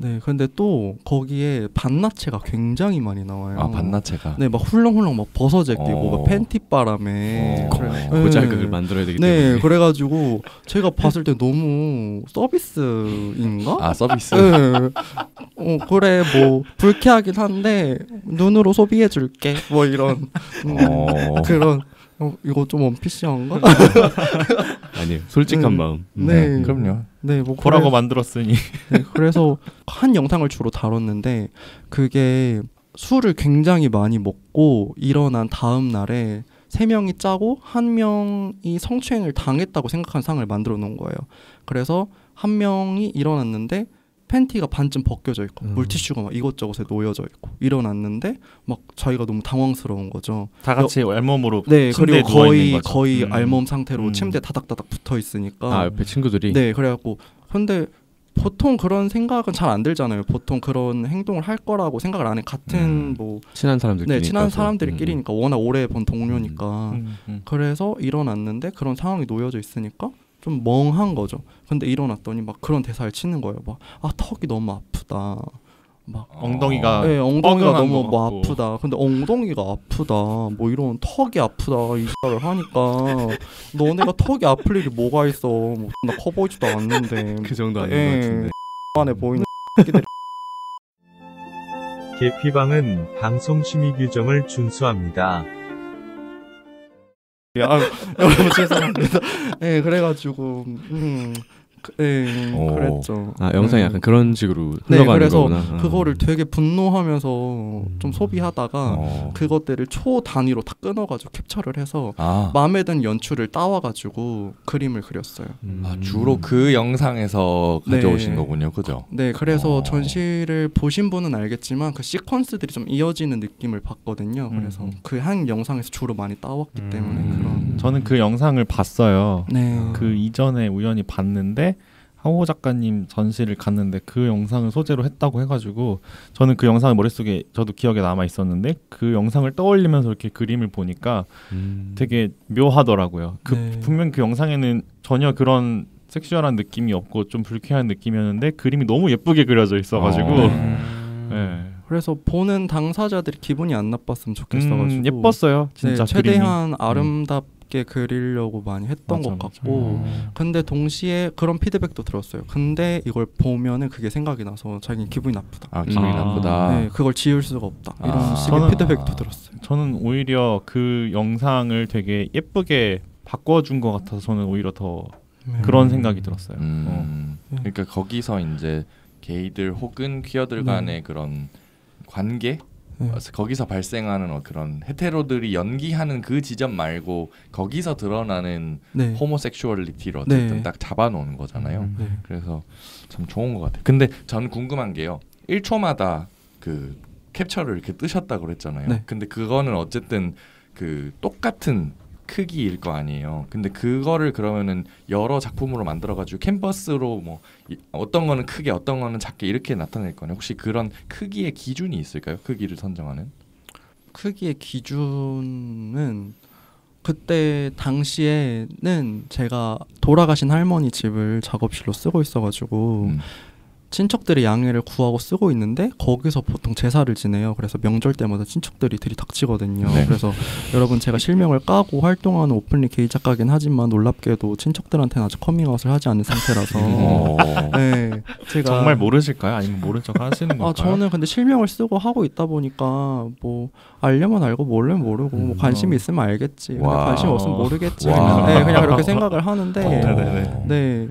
네, 근데 또 거기에 반나체가 굉장히 많이 나와요. 아, 반나체가. 네, 막 훌렁훌렁 막 버섯에 끼고 막 팬티 바람에 고자극을 만들어야 되기 때문에. 네, 그래가지고 제가 봤을 때 너무 서비스인가? 아, 서비스. 네. 그래 뭐 불쾌하긴 한데 눈으로 소비해줄게. 뭐 이런 그런. 이거 좀 원피시한가? 아니, 솔직한 마음. 네, 그럼요. 네, 뭐 보라고 만들었으니. 네, 그래서 한 영상을 주로 다뤘는데 그게 술을 굉장히 많이 먹고 일어난 다음 날에 3명이 짜고 1명이 성추행을 당했다고 생각하는 상황을 만들어 놓은 거예요. 그래서 1명이 일어났는데 팬티가 반쯤 벗겨져 있고 물티슈가 막 이것저것에 놓여져 있고 일어났는데 막 자기가 너무 당황스러운 거죠. 다 같이 알몸으로 네, 그리고 거의 알몸 상태로 침대에 다닥다닥 붙어 있으니까. 아, 옆에 친구들이. 네, 그래갖고 근데 보통 그런 생각은 잘 안 들잖아요. 보통 그런 행동을 할 거라고 생각을 안 해. 같은 뭐 친한 사람들끼리. 네, 친한 사람들끼리니까 워낙 오래 본 동료니까. 그래서 일어났는데 그런 상황이 놓여져 있으니까. 좀 멍한 거죠. 근데 일어났더니 막 그런 대사를 치는 거예요. 막 턱이 너무 아프다. 막 엉덩이가 엉덩이가 너무 뭐 아프다. 근데 엉덩이가 아프다. 뭐 이런 턱이 아프다 이 말을 하니까 너네가 턱이 아플 일이 뭐가 있어. 뭐 나 커 보이지도 않는데. 그 정도 아닌 것 같은데. 안에 보이는 개피방은 방송 심의 규정을 준수합니다. 여러분 죄송합니다. 네, 그래가지고 그랬죠. 아, 영상이 약간 그런 식으로 흘러가는 그래서 거구나. 그거를 되게 분노하면서 좀 소비하다가 그것들을 초 단위로 다 끊어가지고 캡처를 해서 마음에 든 연출을 따와가지고 그림을 그렸어요. 주로 그 영상에서 가져오신 거군요, 그죠? 네, 그래서 전시를 보신 분은 알겠지만 그 시퀀스들이 좀 이어지는 느낌을 받거든요. 그래서 그 한 영상에서 주로 많이 따왔기 때문에 그런. 저는 그 영상을 봤어요. 네. 그 이전에 우연히 봤는데 하호 작가님 전시를 갔는데 그 영상을 소재로 했다고 해가지고 저는 그 영상이 머릿속에 저도 기억에 남아 있었는데 그 영상을 떠올리면서 이렇게 그림을 보니까 되게 묘하더라고요. 분명 그 영상에는 전혀 그런 섹슈얼한 느낌이 없고 좀 불쾌한 느낌이었는데 그림이 너무 예쁘게 그려져 있어가지고 그래서 보는 당사자들이 기분이 안 나빴으면 좋겠어가지고 예뻤어요. 진짜 최대한 아름답게 그리려고 많이 했던 것 같고 근데 동시에 그런 피드백도 들었어요. 근데 이걸 보면은 그게 생각이 나서 자기는 기분이 나쁘다. 기분이 나쁘다. 네, 그걸 지울 수가 없다. 이런 식의 피드백도 들었어요. 저는 오히려 그 영상을 되게 예쁘게 바꿔준 것 같아서 저는 오히려 더 그런 생각이 들었어요. 그러니까 거기서 이제 게이들 혹은 퀴어들 간의 그런 관계 거기서 발생하는 그런 헤테로들이 연기하는 그 지점 말고 거기서 드러나는 호모섹슈얼리티를 어쨌든 딱 잡아놓는 거잖아요. 그래서 참 좋은 것 같아요. 근데 전 궁금한 게요. 1초마다 그 캡처를 이렇게 뜨셨다고 그랬잖아요. 근데 그거는 어쨌든 그 똑같은 크기일 거 아니에요. 근데 그거를 그러면은 여러 작품으로 만들어가지고 캔버스로 뭐 어떤 거는 크게 어떤 거는 작게 이렇게 나타낼 거냐. 혹시 그런 크기의 기준이 있을까요? 크기를 선정하는? 크기의 기준은 그때 당시에는 제가 돌아가신 할머니 집을 작업실로 쓰고 있어가지고 친척들이 양해를 구하고 쓰고 있는데 거기서 보통 제사를 지내요. 그래서 명절 때마다 친척들이 들이닥치거든요. 그래서 여러분 제가 실명을 까고 활동하는 오픈리 게이 작가긴 하지만 놀랍게도 친척들한테는 아직 커밍아웃을 하지 않은 상태라서 제가 정말 모르실까요? 아니면 모른 척 하시는 건가요? 저는 근데 실명을 쓰고 하고 있다 보니까 뭐 알려면 알고 모르면 모르고 뭐 관심이 있으면 알겠지. 근데 관심 없으면 모르겠지. 그냥 그렇게 생각을 하는데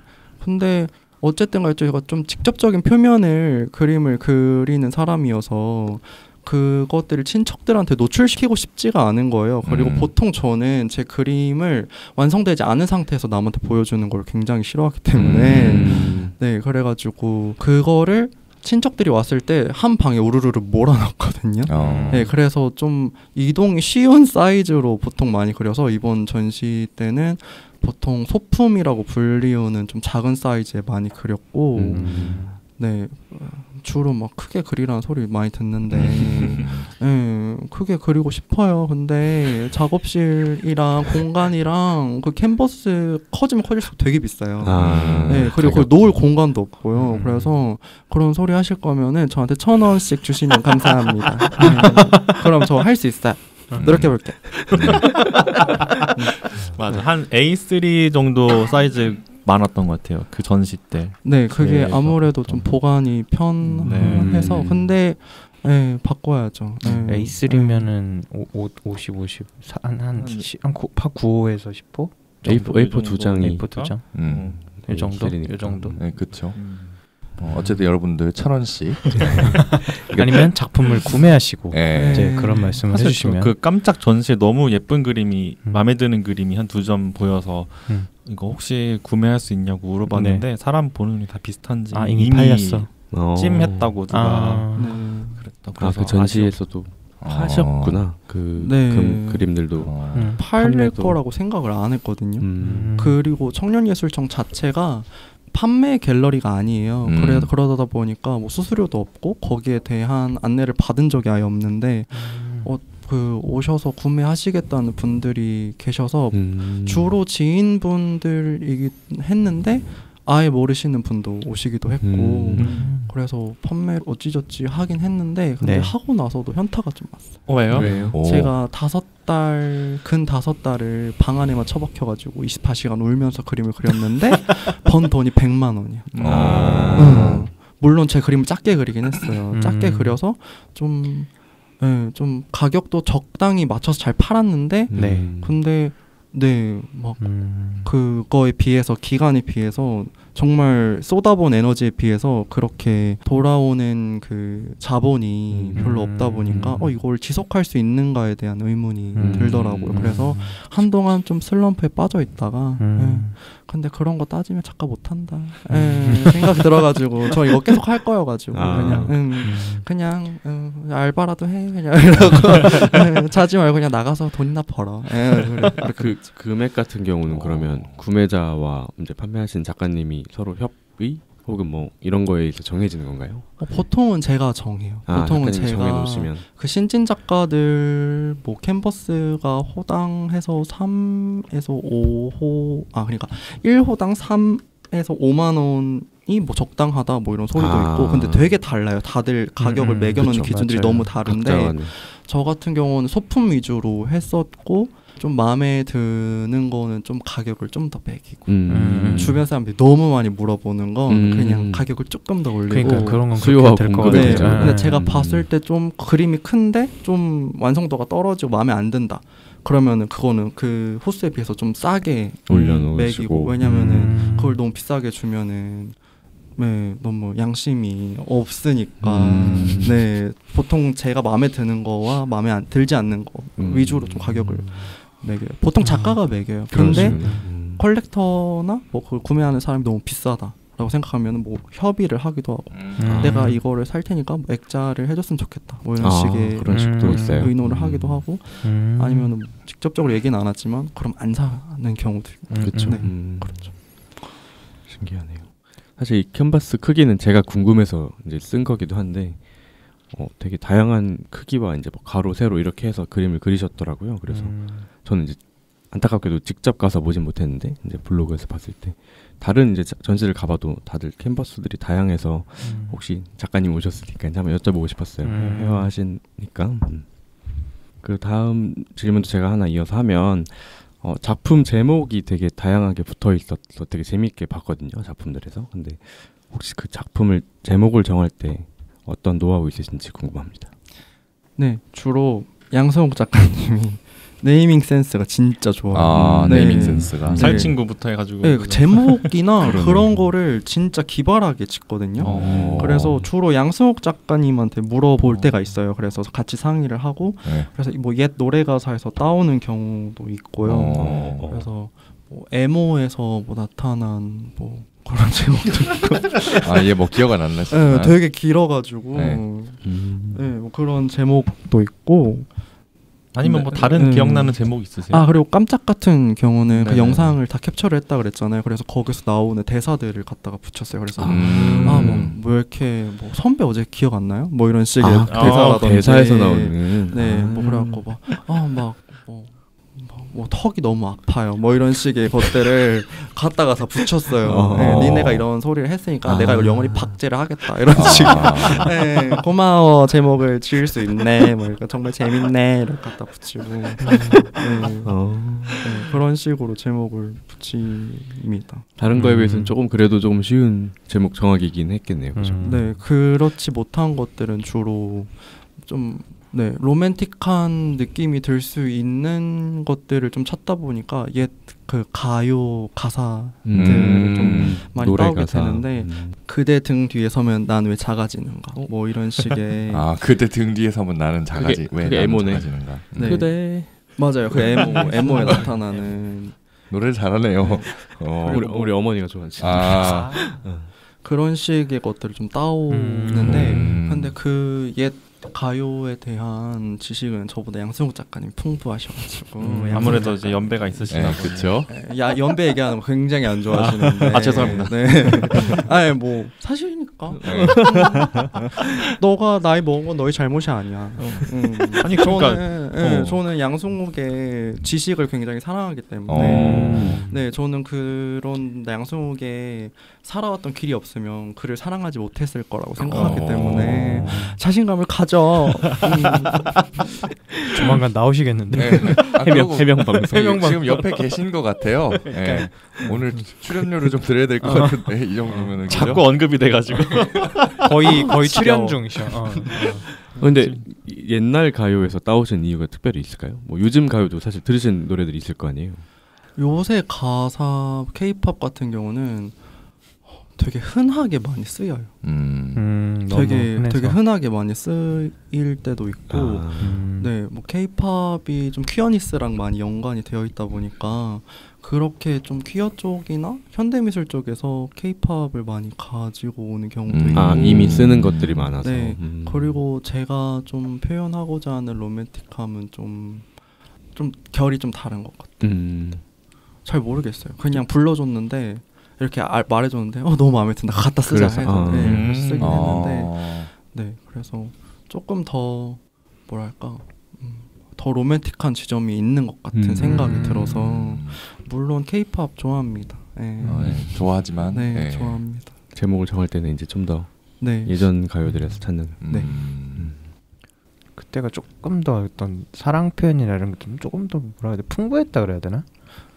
근데 어쨌든 간에 제가 좀 직접적인 표면을 그림을 그리는 사람이어서 그것들을 친척들한테 노출시키고 싶지가 않은 거예요. 그리고 보통 저는 제 그림을 완성되지 않은 상태에서 남한테 보여주는 걸 굉장히 싫어하기 때문에 그래가지고 그거를 친척들이 왔을 때 한 방에 우르르르 몰아놨거든요. 그래서 좀 이동이 쉬운 사이즈로 보통 많이 그려서 이번 전시 때는 보통 소품이라고 불리우는 좀 작은 사이즈에 많이 그렸고 주로 막 크게 그리라는 소리 많이 듣는데 크게 그리고 싶어요. 근데 작업실이랑 공간이랑 그 캔버스 커지면 커질수록 되게 비싸요. 그리고 그걸 놓을 공간도 없고요. 그래서 그런 소리 하실 거면은 저한테 1,000원씩 주시면 감사합니다. 그럼 저 할 수 있어요. 노력해볼게. 맞아. 한 A3 정도 사이즈 많았던 것 같아요. 그 전시 때. 그게 아무래도 좀 보관이 편해서 근데 바꿔야죠. A3면은 50 한 9호에서 10호? A4 두 장이 A4 두 장. 이 정도. 네, 그렇죠. 어쨌든 여러분들 1,000원씩 아니면 작품을 구매하시고 이제 그런 말씀을 해주시면 그 깜짝 전시에 너무 예쁜 그림이 마음에 드는 그림이 한 2점 보여서 이거 혹시 구매할 수 있냐고 물어봤는데 사람 보는 눈이 다 비슷한지 이미 팔렸어. 찜했다고 누가 그랬다고. 그 전시에서도 하셨구나. 그림들도 팔릴 거라고 생각을 안 했거든요. 그리고 청년예술청 자체가 판매 갤러리가 아니에요. 그러다 보니까 뭐 수수료도 없고 거기에 대한 안내를 받은 적이 아예 없는데 그 오셔서 구매하시겠다는 분들이 계셔서 주로 지인분들이긴 했는데 아예 모르시는 분도 오시기도 했고 그래서 판매를 어찌저찌 하긴 했는데 근데 하고 나서도 현타가 좀 왔어요. 왜요? 제가 5달을 방 안에만 처박혀가지고 24시간 울면서 그림을 그렸는데 번 돈이 100만 원이야. 물론 제 그림을 작게 그리긴 했어요. 작게 그려서 좀 가격도 적당히 맞춰서 잘 팔았는데 근데 막 그거에 비해서 기간에 비해서 정말 쏟아본 에너지에 비해서 그렇게 돌아오는 그 자본이 별로 없다 보니까 이걸 지속할 수 있는가에 대한 의문이 들더라고요. 그래서 한동안 좀 슬럼프에 빠져 있다가 근데 그런 거 따지면 작가 못한다 생각이 들어가지고 저 이거 계속 할 거여가지고 그냥 알바라도 해 그냥 이러고 자지 말고 그냥 나가서 돈이나 벌어. 그 금액 같은 경우는 그러면 구매자와 이제 판매하신 작가님이 서로 협의 혹은 뭐 이런 거에 의해서 정해지는 건가요? 보통은 제가 정해요. 보통은 제가 정해놓으시면 그 신진 작가들 뭐 캔버스가 호당해서 3에서 5호 그러니까 1호당 3에서 5만 뭐 적당하다 뭐 이런 소리도 있고 근데 되게 달라요. 다들 가격을 매겨놓는 기준들이 맞아요. 너무 다른데 저 같은 경우는 소품 위주로 했었고 좀 마음에 드는 거는 좀 가격을 좀 더 매기고 주변 사람들이 너무 많이 물어보는 건 그냥 가격을 조금 더 올리고 그러니까 그런 건 수요와 공급이 근데 제가 봤을 때 좀 그림이 큰데 좀 완성도가 떨어지고 마음에 안 든다. 그러면은 그거는 그 호수에 비해서 좀 싸게 매기고 왜냐면은 그걸 너무 비싸게 주면은 네, 너무 양심이 없으니까 네 보통 제가 마음에 드는 거와 마음에 들지 않는 거 위주로 좀 가격을 매겨요. 보통 작가가 매겨요. 근데 컬렉터나 뭐 그걸 구매하는 사람이 너무 비싸다라고 생각하면 뭐 협의를 하기도 하고 내가 이거를 살 테니까 뭐 액자를 해줬으면 좋겠다. 뭐 이런 식의 그런 식도 있어요. 의논을 하기도 하고 아니면 직접적으로 얘기는 안 하지만 그럼 안 사는 경우도 있고 그렇죠. 네, 그렇죠. 신기하네요. 사실 이 캔버스 크기는 제가 궁금해서 이제 쓴 거기도 한데 되게 다양한 크기와 이제 뭐 가로 세로 이렇게 해서 그림을 그리셨더라고요. 그래서 저는 이제 안타깝게도 직접 가서 보진 못했는데 이제 블로그에서 봤을 때 다른 이제 전시를 가봐도 다들 캔버스들이 다양해서 혹시 작가님 오셨으니까 한번 여쭤보고 싶었어요. 회화하시니까. 그 다음 질문도 제가 하나 이어서 하면 작품 제목이 되게 다양하게 붙어 있어서 되게 재미있게 봤거든요. 작품들에서. 근데 혹시 그 작품을 제목을 정할 때 어떤 노하우 있으신지 궁금합니다. 네, 주로 양성욱 작가님이 네이밍 센스가 진짜 좋아요. 네이밍 센스가 살친구부터 해가지고 네, 그 제목이나 그런 거를 진짜 기발하게 짓거든요. 그래서 주로 양승옥 작가님한테 물어볼 때가 있어요. 그래서 같이 상의를 하고 그래서 뭐 옛 노래 가사에서 따오는 경우도 있고요. 그래서 뭐 에모에서 뭐 나타난 뭐 그런 제목도 있고 얘 뭐 기억 안 나시나? 네, 되게 길어가지고 뭐 그런 제목도 있고 아니면 뭐 다른 기억나는 제목 있으세요? 그리고 깜짝 같은 경우는 그 영상을 다 캡처를 했다 그랬잖아요. 그래서 거기서 나오는 대사들을 갖다가 붙였어요. 그래서 뭐 이렇게 뭐 선배 어제 기억 안 나요? 뭐 이런 식의 대사라든지 대사에서 나오는 뭐 그래갖고 뭐 턱이 너무 아파요. 뭐 이런 식의 것들을 갖다가 다 붙였어요. 니네가 이런 소리를 했으니까 내가 이걸 영원히 박제를 하겠다. 이런 식으로. 고마워. 제목을 지을 수 있네. 뭐 이렇게 정말 재밌네. 이렇게 갖다 붙이고. 그런 식으로 제목을 붙입니다. 다른 거에 비해서는 조금 그래도 조금 쉬운 제목 정하기긴 했겠네요. 그렇죠? 네, 그렇지 못한 것들은 주로 좀 로맨틱한 느낌이 들 수 있는 것들을 좀 찾다 보니까 옛 그 가요 가사들을 좀 많이 따오게 되는데 그대 등 뒤에 서면 난 왜 작아지는가 뭐 이런 식의 그대 등 뒤에 서면 나는 왜 에모네. 작아지는가 그대 맞아요. 그 에모에 나타나는 노래를 잘하네요. 우리 어머니가 좋아하지. 그런 식의 것들을 좀 따오는데 근데 그 옛 가요에 대한 지식은 저보다 양승욱 작가님 풍부하셔가지고 아무래도 이제 연배가 있으시나 보네요. 그렇죠. 연배 얘기하는 거 굉장히 안 좋아하시는데 죄송합니다. 아니 뭐 사실이니까 너가 나이 먹은 건 너희 잘못이 아니야. 아니 그러니까 저는 양승욱의 지식을 굉장히 사랑하기 때문에 저는 그런 양승욱의 살아왔던 길이 없으면 그를 사랑하지 못했을 거라고 생각하기 때문에 자신감을 가져. 조만간 나오시겠는데. 해명 방송. 지금 옆에 계신 것 같아요. 오늘 출연료를 좀 드려야 될 것 같은데 이 정도면은 자꾸 언급이 돼가지고 거의 출연 중이셔. 근데 옛날 가요에서 따오신 이유가 특별히 있을까요? 뭐 요즘 가요도 사실 들으신 노래들이 있을 거 아니에요. 요새 가사 K-팝 같은 경우는 되게 흔하게 많이 쓰여요. 되게 흔하게 많이 쓰일 때도 있고, 뭐 K-팝이 좀 퀴어니스랑 많이 연관이 되어 있다 보니까 그렇게 좀 퀴어 쪽이나 현대미술 쪽에서 K-팝을 많이 가지고 오는 경우도 있고, 이미 쓰는 것들이 많아서. 그리고 제가 좀 표현하고자 하는 로맨틱함은 좀 결이 좀 다른 것 같아요. 잘 모르겠어요. 그냥 불러줬는데. 이렇게 말해줬는데 너무 마음에 든다 갖다 쓰자 해서 쓰긴 했는데 그래서 조금 더 뭐랄까 더 로맨틱한 지점이 있는 것 같은 생각이 들어서 물론 K-팝 좋아합니다. 좋아하지만 좋아합니다. 제목을 정할 때는 이제 좀 더 네. 예전 가요들에서 찾는. 네. 그때가 조금 더 어떤 사랑 표현이나 이런 것도 조금 더 뭐라 해야 돼 풍부했다 그래야 되나?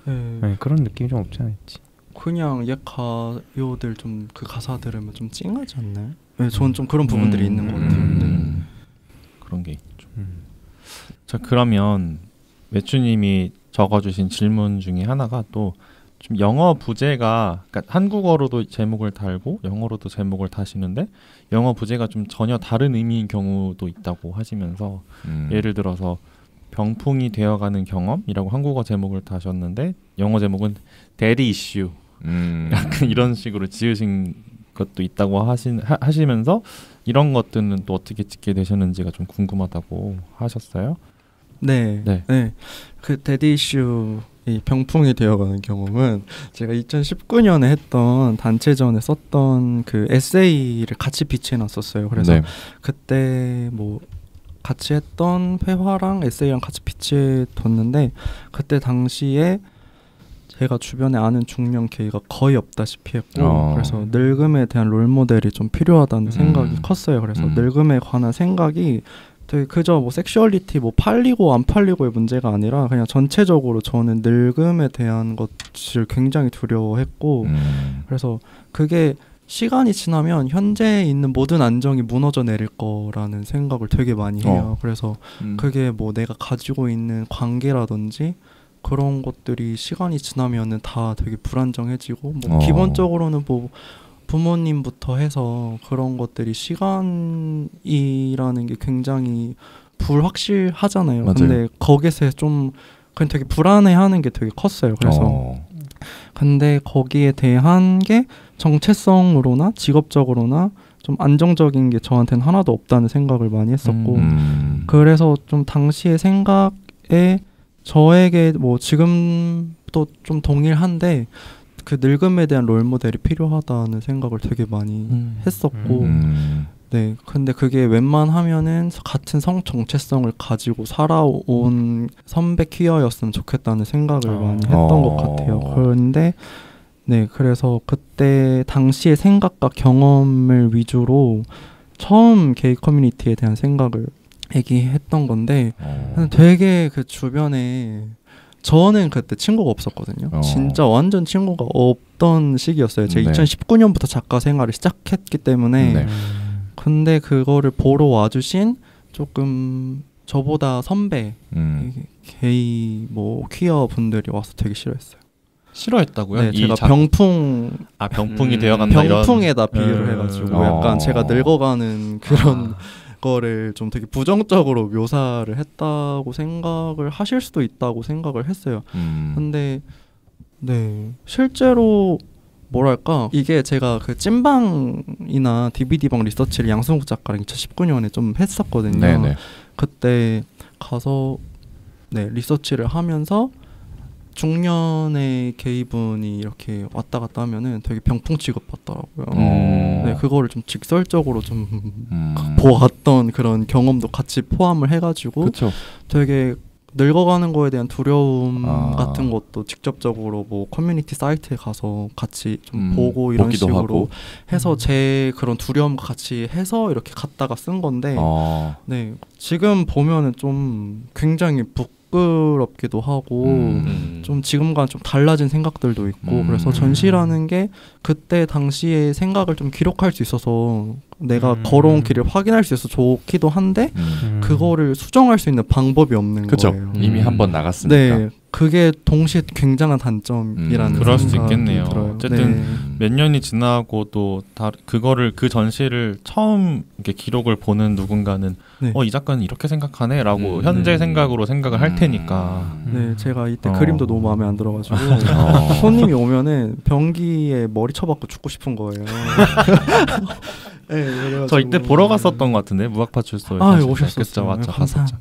네, 그런 느낌이 좀 없지 않았지. 그냥 옛 가요들 좀 그 가사 들으면 좀 찡하지 않나요? 네, 저는 좀 그런 부분들이 있는 것 같아요. 네. 그런 게 있죠. 자, 그러면 매추님이 적어주신 질문 중에 하나가 또 좀 영어 부제가 그러니까 한국어로도 제목을 달고 영어로도 제목을 다시는데 영어 부제가 좀 전혀 다른 의미인 경우도 있다고 하시면서 예를 들어서 병풍이 되어가는 경험이라고 한국어 제목을 다셨는데 영어 제목은 Daddy Issue 약간 이런 식으로 지으신 것도 있다고 하시면서 이런 것들은 또 어떻게 짓게 되셨는지가 좀 궁금하다고 하셨어요. 네. 그 Daddy Issue 이 병풍이 되어가는 경험은 제가 2019년에 했던 단체전에 썼던 그 에세이를 같이 비치해놨었어요. 그래서 네. 그때 뭐 같이 했던 회화랑 에세이랑 같이 비치해뒀는데 그때 당시에 제가 주변에 아는 중년 게이가 거의 없다시피 했고 그래서 늙음에 대한 롤모델이 좀 필요하다는 생각이 컸어요. 그래서 늙음에 관한 생각이 되게 그저 뭐 섹슈얼리티 뭐 팔리고 안 팔리고의 문제가 아니라 그냥 전체적으로 저는 늙음에 대한 것을 굉장히 두려워했고 그래서 그게 시간이 지나면 현재 있는 모든 안정이 무너져 내릴 거라는 생각을 되게 많이 해요. 그래서 그게 뭐 내가 가지고 있는 관계라든지 그런 것들이 시간이 지나면은 다 되게 불안정해지고 뭐 기본적으로는 뭐 부모님부터 해서 그런 것들이 시간이라는 게 굉장히 불확실하잖아요. 맞아요. 근데 거기서 좀 그냥 되게 불안해하는 게 되게 컸어요. 그래서 근데 거기에 대한 게 정체성으로나 직업적으로나 좀 안정적인 게 저한테는 하나도 없다는 생각을 많이 했었고 그래서 좀 당시의 생각에 저에게 뭐 지금도 좀 동일한데 그 늙음에 대한 롤모델이 필요하다는 생각을 되게 많이 했었고 네 근데 그게 웬만하면은 같은 성 정체성을 가지고 살아온 선배 퀴어였으면 좋겠다는 생각을 많이 했던 것 같아요. 그런데 네 그래서 그때 당시의 생각과 경험을 위주로 처음 게이 커뮤니티에 대한 생각을 얘기했던 건데 되게 그 주변에 저는 그때 친구가 없었거든요. 진짜 완전 친구가 없던 시기였어요. 제가 2019년부터 작가 생활을 시작했기 때문에 근데 그거를 보러 와주신 조금 저보다 선배 게이 뭐 퀴어 분들이 와서 되게 싫어했어요. 싫어했다고요? 네, 제가 병풍이 되어간다 병풍에다 비유를 해가지고 약간 제가 늙어가는 그런 거를 좀 되게 부정적으로 묘사를 했다고 생각을 하실 수도 있다고 생각을 했어요. 근데 네 실제로 뭐랄까 이게 제가 그 찐방이나 DVD방 리서치를 양승욱 작가랑 2019년에 좀 했었거든요. 네네. 그때 가서 네 리서치를 하면서 중년의 게이분이 이렇게 왔다 갔다 하면은 되게 병풍 취급받더라고요. 네, 그거를 좀 직설적으로 좀 보았던 그런 경험도 같이 포함을 해가지고 그쵸. 되게 늙어가는 거에 대한 두려움 같은 것도 직접적으로 뭐 커뮤니티 사이트에 가서 같이 좀 보고 이런 식으로 하고. 해서 제 그런 두려움과 같이 해서 이렇게 갖다가 쓴 건데 네 지금 보면은 좀 굉장히 부끄럽기도 하고 좀 지금과는 좀 달라진 생각들도 있고 그래서 전시라는 게 그때 당시의 생각을 좀 기록할 수 있어서 내가 걸어온 길을 확인할 수 있어서 좋기도 한데 그거를 수정할 수 있는 방법이 없는 거예요. 이미 한번 나갔으니까. 네, 그게 동시에 굉장한 단점이라는 그럴 수도 있겠네요. 들어요. 어쨌든 몇 년이 지나고 그거를 그 전시를 처음 이렇게 기록을 보는 누군가는 이 작가는 이렇게 생각하네라고 현재 생각으로 생각을 할 테니까. 네, 제가 이때 그림도 너무 마음에 안 들어가지고 손님이 오면은 변기에 머리 쳐박고 죽고 싶은 거예요. 네, 저 이때 보러 갔었던 것 같은데 무학파출소에 오셨었죠. 맞죠, 갔었죠.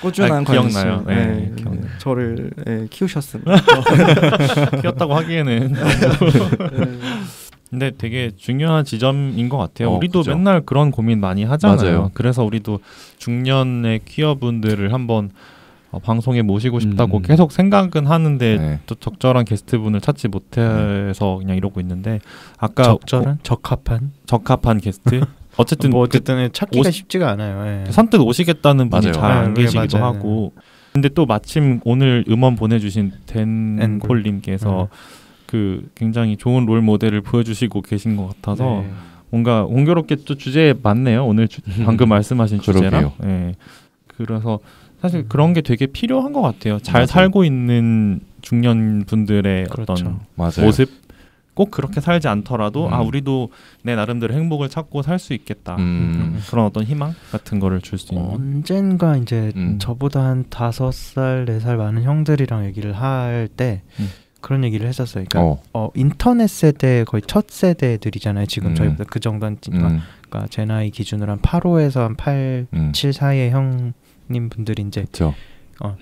꾸준한 기억나요. 네, 저를 키우셨습니다. 키웠다고 하기에는. 근데 되게 중요한 지점인 것 같아요. 우리도 그죠? 맨날 그런 고민 많이 하잖아요. 맞아요. 그래서 우리도 중년의 퀴어분들을 한번 방송에 모시고 싶다고 계속 생각은 하는데 또 적절한 게스트분을 찾지 못해서 그냥 이러고 있는데 아까 적합한 게스트 어쨌든 찾기가 쉽지가 않아요. 선뜻 오시겠다는 분이 잘 안 계시기도 하고 근데 또 마침 오늘 음원 보내주신 댄콜님께서 그 굉장히 좋은 롤 모델을 보여주시고 계신 것 같아서 뭔가 공교롭게 또 주제에 맞네요. 오늘 방금 말씀하신 주제랑. 그래서 사실 그런 게 되게 필요한 것 같아요. 잘 살고 있는 중년 분들의 어떤 모습 꼭 그렇게 살지 않더라도 우리도 내 나름대로 행복을 찾고 살 수 있겠다. 그런 어떤 희망 같은 거를 줄 수 있는. 언젠가 이제 저보다 한 5살, 4살 많은 형들이랑 얘기를 할 때 그런 얘기를 했었어요. 그러니까 인터넷 세대 거의 첫 세대들이잖아요. 지금 저희보다 그 정도는 그러니까 제 나이 기준으로 한 8호에서 한 8, 7 사이의 형님 분들이 이제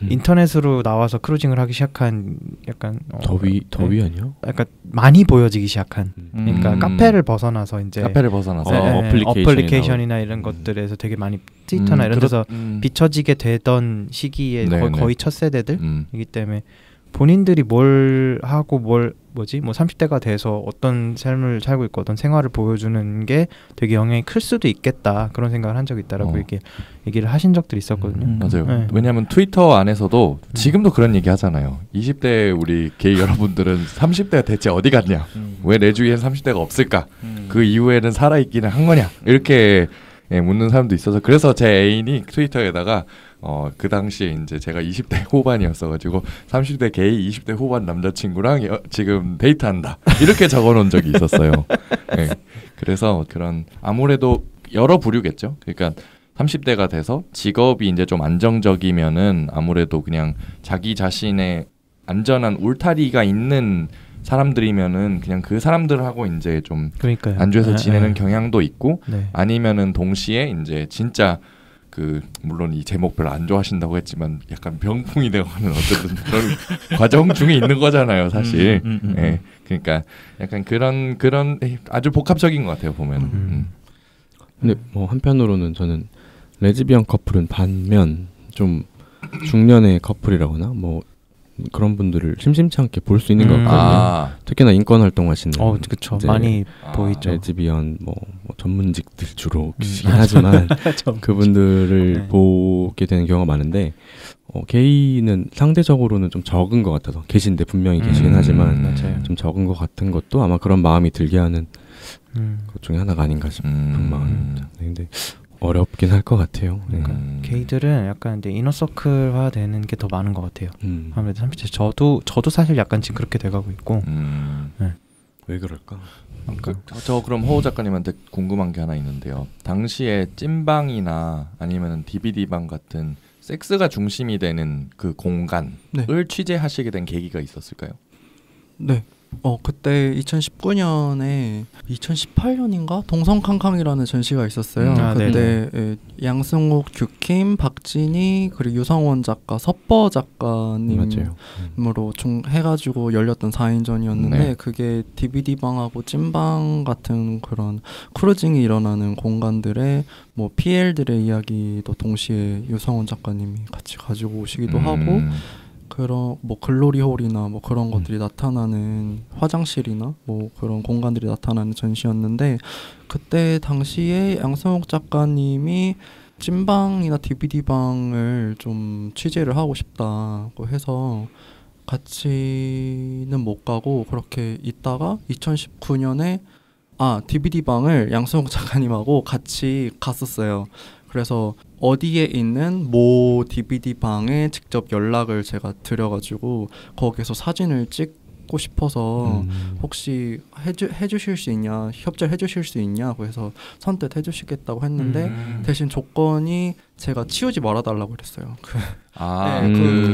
인터넷으로 나와서 크루징을 하기 시작한 약간 더위 아니요? 약간 많이 보여지기 시작한 그러니까 카페를 벗어나서 이제 어플리케이션이나 이런 것들에서 되게 많이 트위터나 이런 데서 비춰지게 되던 시기에 거의 첫 세대들이기 때문에 본인들이 뭘 하고 뭐 30대가 돼서 어떤 삶을 살고 있고 어떤 생활을 보여주는 게 되게 영향이 클 수도 있겠다 그런 생각을 한 적이 있다라고 이렇게 얘기를 하신 적들이 있었거든요. 맞아요. 왜냐하면 트위터 안에서도 지금도 그런 얘기 하잖아요. 20대 우리 게이 여러분들은 30대가 대체 어디 갔냐? 왜 내 주위엔 30대가 없을까? 그 이후에는 살아있기는 한 거냐? 이렇게 묻는 사람도 있어서 그래서 제 애인이 트위터에다가 그 당시에 이제 제가 20대 후반이었어가지고 30대 게이 20대 후반 남자친구랑 지금 데이트한다 이렇게 적어놓은 적이 있었어요. 그래서 그런 아무래도 여러 부류겠죠. 그러니까 30대가 돼서 직업이 이제 좀 안정적이면은 아무래도 그냥 자기 자신의 안전한 울타리가 있는 사람들이면은 그냥 그 사람들하고 이제 좀 안주해서 지내는 경향도 있고 아니면은 동시에 이제 진짜 그 물론 이 제목 별로 안 좋아하신다고 했지만 약간 병풍이 되어가는 어쨌든 그런 과정 중에 있는 거잖아요, 사실. 그러니까 약간 그런 아주 복합적인 것 같아요 보면. 근데 뭐 한편으로는 저는 레즈비언 커플은 반면 좀 중년의 커플이라거나 뭐 그런 분들을 심심치 않게 볼 수 있는 것 같거든요. 특히나 인권 활동하시는. 그렇죠. 많이 보이죠. 레즈비언 뭐 전문직들 주로 계시긴 하지만 그분들을 보게 되는 경우가 많은데 게이는 상대적으로는 좀 적은 것 같아서 계신데 분명히 계시긴 하지만 좀 적은 것 같은 것도 아마 그런 마음이 들게 하는 것 중에 하나가 아닌가 싶은 마음입니다. 근데 어렵긴 할 것 같아요. 게이들은 약간 이제 이너서클화 되는 게 더 많은 것 같아요. 아무래도 30대 저도 사실 약간 지금 그렇게 돼가고 있고. 왜 그럴까? 저 그럼 허우 작가님한테 궁금한 게 하나 있는데요. 당시에 찐방이나 아니면 DVD방 같은 섹스가 중심이 되는 그 공간을 취재하시게 된 계기가 있었을까요? 네. 그때 2019년에 2018년인가 동성캉캉이라는 전시가 있었어요. 그때 양승욱, 규킴, 박진희 그리고 유성원 작가, 섭버 작가님으로 해가지고 열렸던 4인전이었는데 그게 DVD방하고 찐방 같은 그런 크루징이 일어나는 공간들의 뭐 PL들의 이야기도 동시에 유성원 작가님이 같이 가지고 오시기도 하고 그런 뭐 글로리홀이나 뭐 그런 것들이 나타나는 화장실이나 뭐 그런 공간들이 나타나는 전시였는데 그때 당시에 양성욱 작가님이 찐방이나 DVD방을 좀 취재를 하고 싶다고 해서 같이는 못 가고 그렇게 있다가 2019년에 DVD방을 양성욱 작가님하고 같이 갔었어요. 그래서 어디에 있는 모 DVD방에 직접 연락을 제가 드려가지고 거기서 사진을 찍고 싶어서 혹시 해주실 수 있냐, 협조를 해주실 수 있냐고 해서 선뜻 해주시겠다고 했는데 대신 조건이 제가 치우지 말아달라고 그랬어요. 그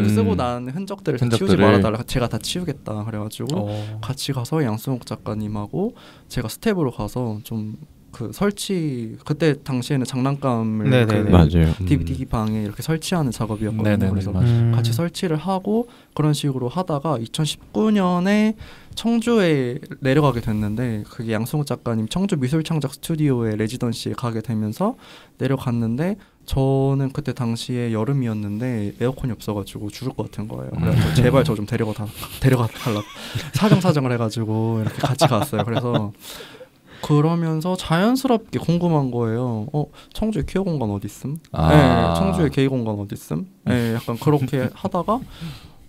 쓰고 난 흔적들을 치우지 말아달라. 제가 다 치우겠다 그래가지고 같이 가서 양승욱 작가님하고 제가 스텝으로 가서 좀 그 설치 그때 당시에는 장난감을 그 맞아요. DVD 방에 이렇게 설치하는 작업이었거든요. 그래서 같이 설치를 하고 그런 식으로 하다가 2019년에 청주에 내려가게 됐는데 그게 양승욱 작가님 청주 미술창작 스튜디오에 레지던시에 가게 되면서 내려갔는데 저는 그때 당시에 여름이었는데 에어컨이 없어가지고 죽을 것 같은 거예요. 그래서 제발 저 좀 데려가 달라고 사정을 해가지고 이렇게 같이 갔어요. 그래서 그러면서 자연스럽게 궁금한 거예요. 청주에 퀴어 공간 어디 있음? 네, 청주에 게이 공간 어디 있음? 네, 약간 그렇게 하다가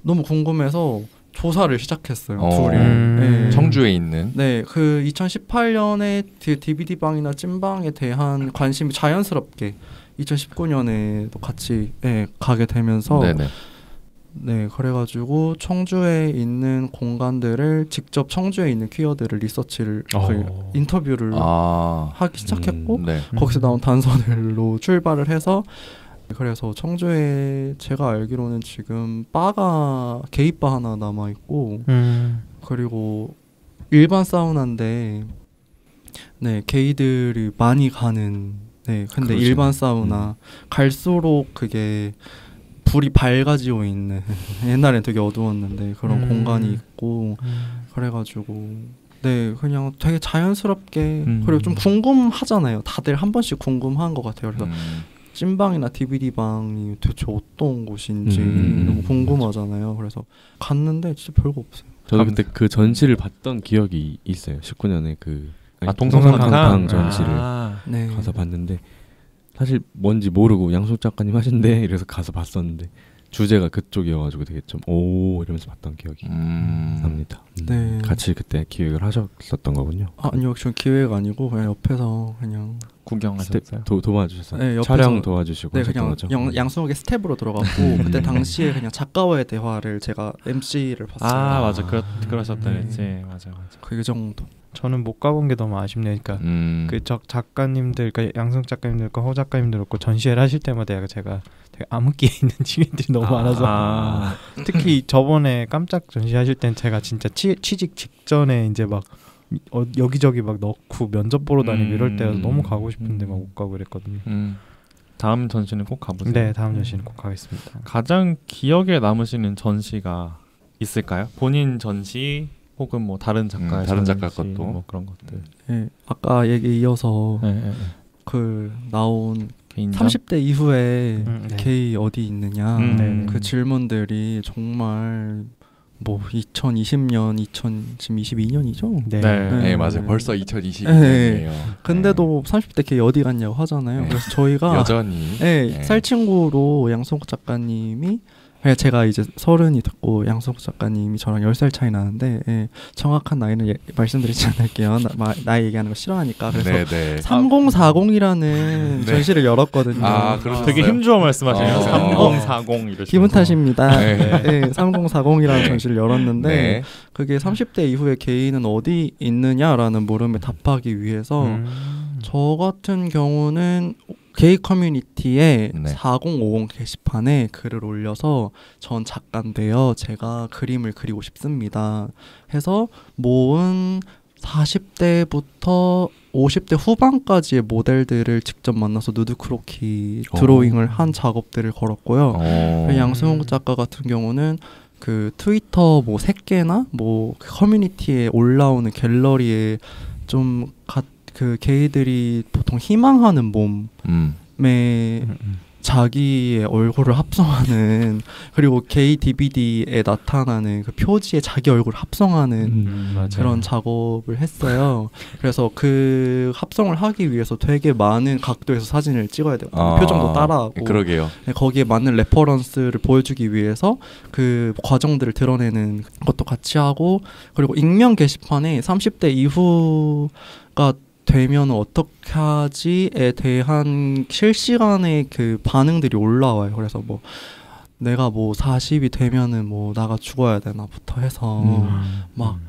너무 궁금해서 조사를 시작했어요. 둘이. 네. 청주에 있는. 네, 그 2018년에 DVD 방이나 찐방에 대한 관심이 자연스럽게 2019년에도 같이 가게 되면서. 네네. 네, 그래가지고 청주에 있는 공간들을 직접 청주에 있는 퀴어들을 리서치를 인터뷰를 하기 시작했고 거기서 나온 단서들로 출발을 해서 그래서 청주에 제가 알기로는 지금 바가 게이바 하나 남아 있고 그리고 일반 사우나인데 네 게이들이 많이 가는 근데 그렇죠. 일반 사우나 갈수록 그게 불이 밝아지고 있는 옛날엔 되게 어두웠는데 그런 공간이 있고 그래가지고 네 그냥 되게 자연스럽게 그리고 좀 궁금하잖아요. 다들 한 번씩 궁금한 것 같아요. 그래서 찐방이나 DVD방이 대체 어떤 곳인지 너무 궁금하잖아요. 그래서 갔는데 진짜 별거 없어요. 저도 그때 그 전시를 봤던 기억이 있어요. 19년에 그 동성강탕 전시를 가서 봤는데 사실 뭔지 모르고 양승욱 작가님 하신대 이래서 가서 봤었는데 주제가 그쪽이어가지고 되게 좀 오 이러면서 봤던 기억이 납니다. 네. 같이 그때 기획을 하셨었던 거군요. 아니요, 전 기획 아니고 그냥 옆에서 그냥 구경하셨어요. 도와주셨어요. 네, 촬영 도와주시고 네, 그냥 양승욱의 스텝으로 들어갔고 그때 당시에 그냥 작가와의 대화를 제가 MC를 봤어요. 아 맞아, 그러셨다랬지. 맞아. 그 정도. 저는 못 가본 게 너무 아쉽네요. 그러니까 그 작가님들, 그러니까 양승욱 작가님들과 허 작가님들 없고 전시회를 하실 때마다 제가 되게 암흑기에 있는 지인들이 너무 많아서 특히 저번에 깜짝 전시하실 땐 제가 진짜 취직 직전에 이제 막 여기저기 막 넣고 면접 보러 다니고 이럴 때라서 너무 가고 싶은데 막 못 가고 그랬거든요. 다음 전시는 꼭 가보세요. 네, 다음 전시는 꼭 가겠습니다. 가장 기억에 남으시는 전시가 있을까요? 본인 전시 혹은 뭐 다른 작가의 다른 작가 것도 뭐 그런 것들. 네, 아까 얘기 이어서 그 나온 개인전? 30대 이후에 게이 어디 있느냐 그 질문들이 정말 뭐 2020년, 지금 22년이죠? 네, 맞아요. 벌써 2022년이에요. 근데도 30대 게이 어디 갔냐고 하잖아요. 그래서 저희가 여전히 쌀친구로 양승욱 작가님이 제가 이제 30이 됐고 양승욱 작가님이 저랑 10살 차이 나는데 정확한 나이는 말씀드리지 않을게요. 나이 얘기하는 거 싫어하니까. 그래서 3040이라는 전시를 열었거든요. 되게 힘주어 말씀하시네요. 3040 이러시면서. 기분 탓입니다. 3040이라는 전시를 열었는데 그게 30대 이후에 게이는 어디 있느냐라는 물음에 답하기 위해서 저 같은 경우는 게이 커뮤니티에 4050 게시판에 글을 올려서 전 작가인데요. 제가 그림을 그리고 싶습니다. 해서 모은 40대부터 50대 후반까지의 모델들을 직접 만나서 누드 크로키 드로잉을 한 작업들을 걸었고요. 양승욱 작가 같은 경우는 그 트위터 뭐 3개나 뭐 커뮤니티에 올라오는 갤러리에 좀 그 게이들이 보통 희망하는 몸에 자기의 얼굴을 합성하는 그리고 게이 DVD에 나타나는 그 표지에 자기 얼굴을 합성하는 그런 작업을 했어요. 그래서 그 합성을 하기 위해서 되게 많은 각도에서 사진을 찍어야 돼요. 표정도 따라하고. 그러게요. 거기에 맞는 레퍼런스를 보여주기 위해서 그 과정들을 드러내는 것도 같이 하고 그리고 익명 게시판에 30대 이후가 되면 어떻게 하지에 대한 실시간의 그 반응들이 올라와요. 그래서 뭐 내가 뭐 40이 되면은 뭐 나가 죽어야 되나부터 해서 막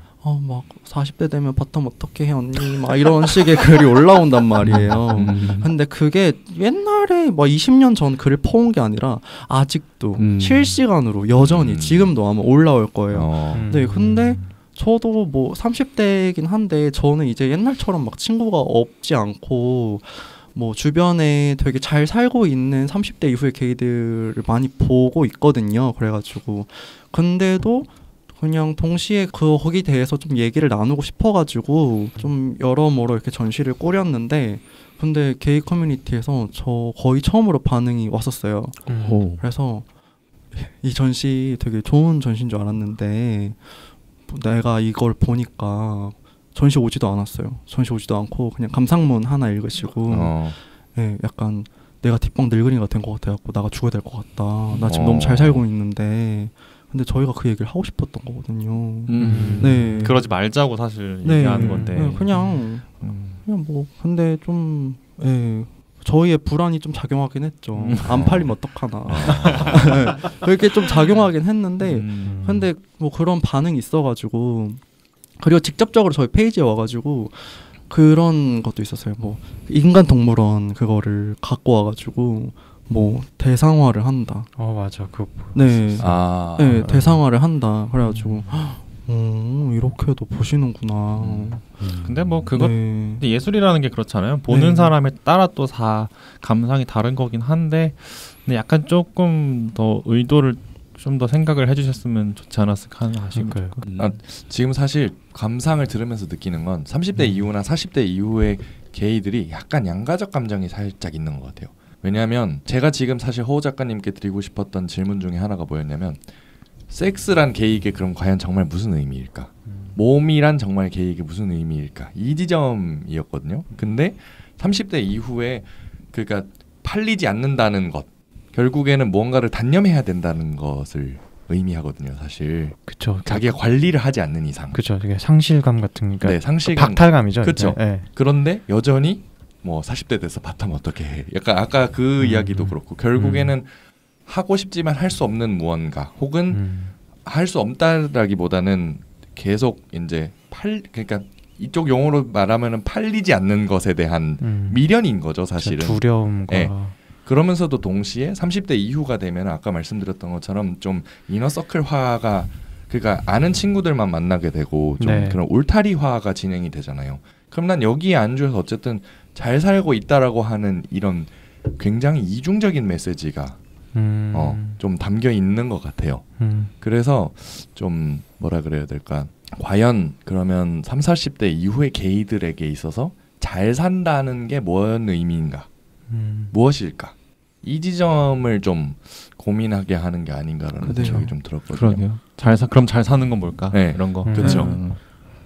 40대 되면 바텀 어떻게 해 언니 막 이런 식의 글이 올라온단 말이에요. 근데 그게 옛날에 뭐 20년 전 글을 퍼온 게 아니라 아직도 실시간으로 여전히 지금도 아마 올라올 거예요. 네, 근데 저도 뭐 30대이긴 한데 저는 이제 옛날처럼 막 친구가 없지 않고 뭐 주변에 되게 잘 살고 있는 30대 이후의 게이들을 많이 보고 있거든요. 그래가지고 근데도 그냥 동시에 거기 대해서 좀 얘기를 나누고 싶어가지고 좀 여러모로 이렇게 전시를 꾸렸는데 근데 게이 커뮤니티에서 저 거의 처음으로 반응이 왔었어요. 그래서 이 전시 되게 좋은 전시인 줄 알았는데 내가 이걸 보니까 전시 오지도 않았어요. 전시 오지도 않고 그냥 감상문 하나 읽으시고 네, 약간 내가 뒷방 늙은이가 된 것 같아갖고 나가 죽어야 될 것 같다. 나 지금 너무 잘 살고 있는데 근데 저희가 그 얘기를 하고 싶었던 거거든요. 네. 그러지 말자고 사실 얘기하는 건데. 네, 그냥 뭐 근데 좀 저희의 불안이 좀 작용하긴 했죠. 안 팔리면 어떡하나. 그렇게 좀 작용하긴 했는데 근데 뭐 그런 반응이 있어가지고 그리고 직접적으로 저희 페이지에 와가지고 그런 것도 있었어요. 뭐 인간동물원 그거를 갖고 와가지고 뭐 대상화를 한다. 맞아. 그거. 네. 네, 대상화를 한다. 그래가지고 이렇게도 보시는구나. 근데 뭐 그것 예술이라는 게 그렇잖아요. 보는 사람에 따라 또 감상이 다른 거긴 한데 근데 약간 조금 더 의도를 좀 더 생각을 해주셨으면 좋지 않았을까 하는 아쉬움이 지금 사실 감상을 들으면서 느끼는 건 30대 이후나 40대 이후의 게이들이 약간 양가적 감정이 살짝 있는 것 같아요. 왜냐하면 제가 지금 사실 허우 작가님께 드리고 싶었던 질문 중에 하나가 뭐였냐면 섹스란 게이에게 그럼 과연 정말 무슨 의미일까? 몸이란 정말 게이에게 무슨 의미일까? 이 지점이었거든요. 근데 30대 이후에 그러니까 팔리지 않는다는 것 결국에는 무언가를 단념해야 된다는 것을 의미하거든요, 사실. 그렇죠. 자기가 관리를 하지 않는 이상. 그렇죠. 되게 상실감 같은 네, 상실감. 박탈감이죠. 그렇죠. 네. 그런데 여전히 뭐 40대 돼서 바타면 어떻게 해? 약간 아까 그 이야기도 그렇고 결국에는 하고 싶지만 할 수 없는 무언가 혹은 할 수 없다라기보다는 계속 이제 그러니까 이쪽 용어로 말하면은 팔리지 않는 것에 대한 미련인 거죠, 사실은. 두려움과. 네. 그러면서도 동시에 30대 이후가 되면 아까 말씀드렸던 것처럼 좀 이너서클화가 그러니까 아는 친구들만 만나게 되고 좀 그런 울타리화가 진행이 되잖아요. 그럼 난 여기에 안주해서 어쨌든 잘 살고 있다라고 하는 이런 굉장히 이중적인 메시지가 좀 담겨 있는 것 같아요. 그래서 좀 뭐라 그래야 될까? 과연 그러면 30, 40대 이후의 게이들에게 있어서 잘 산다는 게 뭔 의미인가? 무엇일까? 이 지점을 좀 고민하게 하는 게 아닌가라는 생각이 좀 들었거든요. 그러게요. 그럼 잘 사는 건 뭘까? 이런 거. 그렇죠.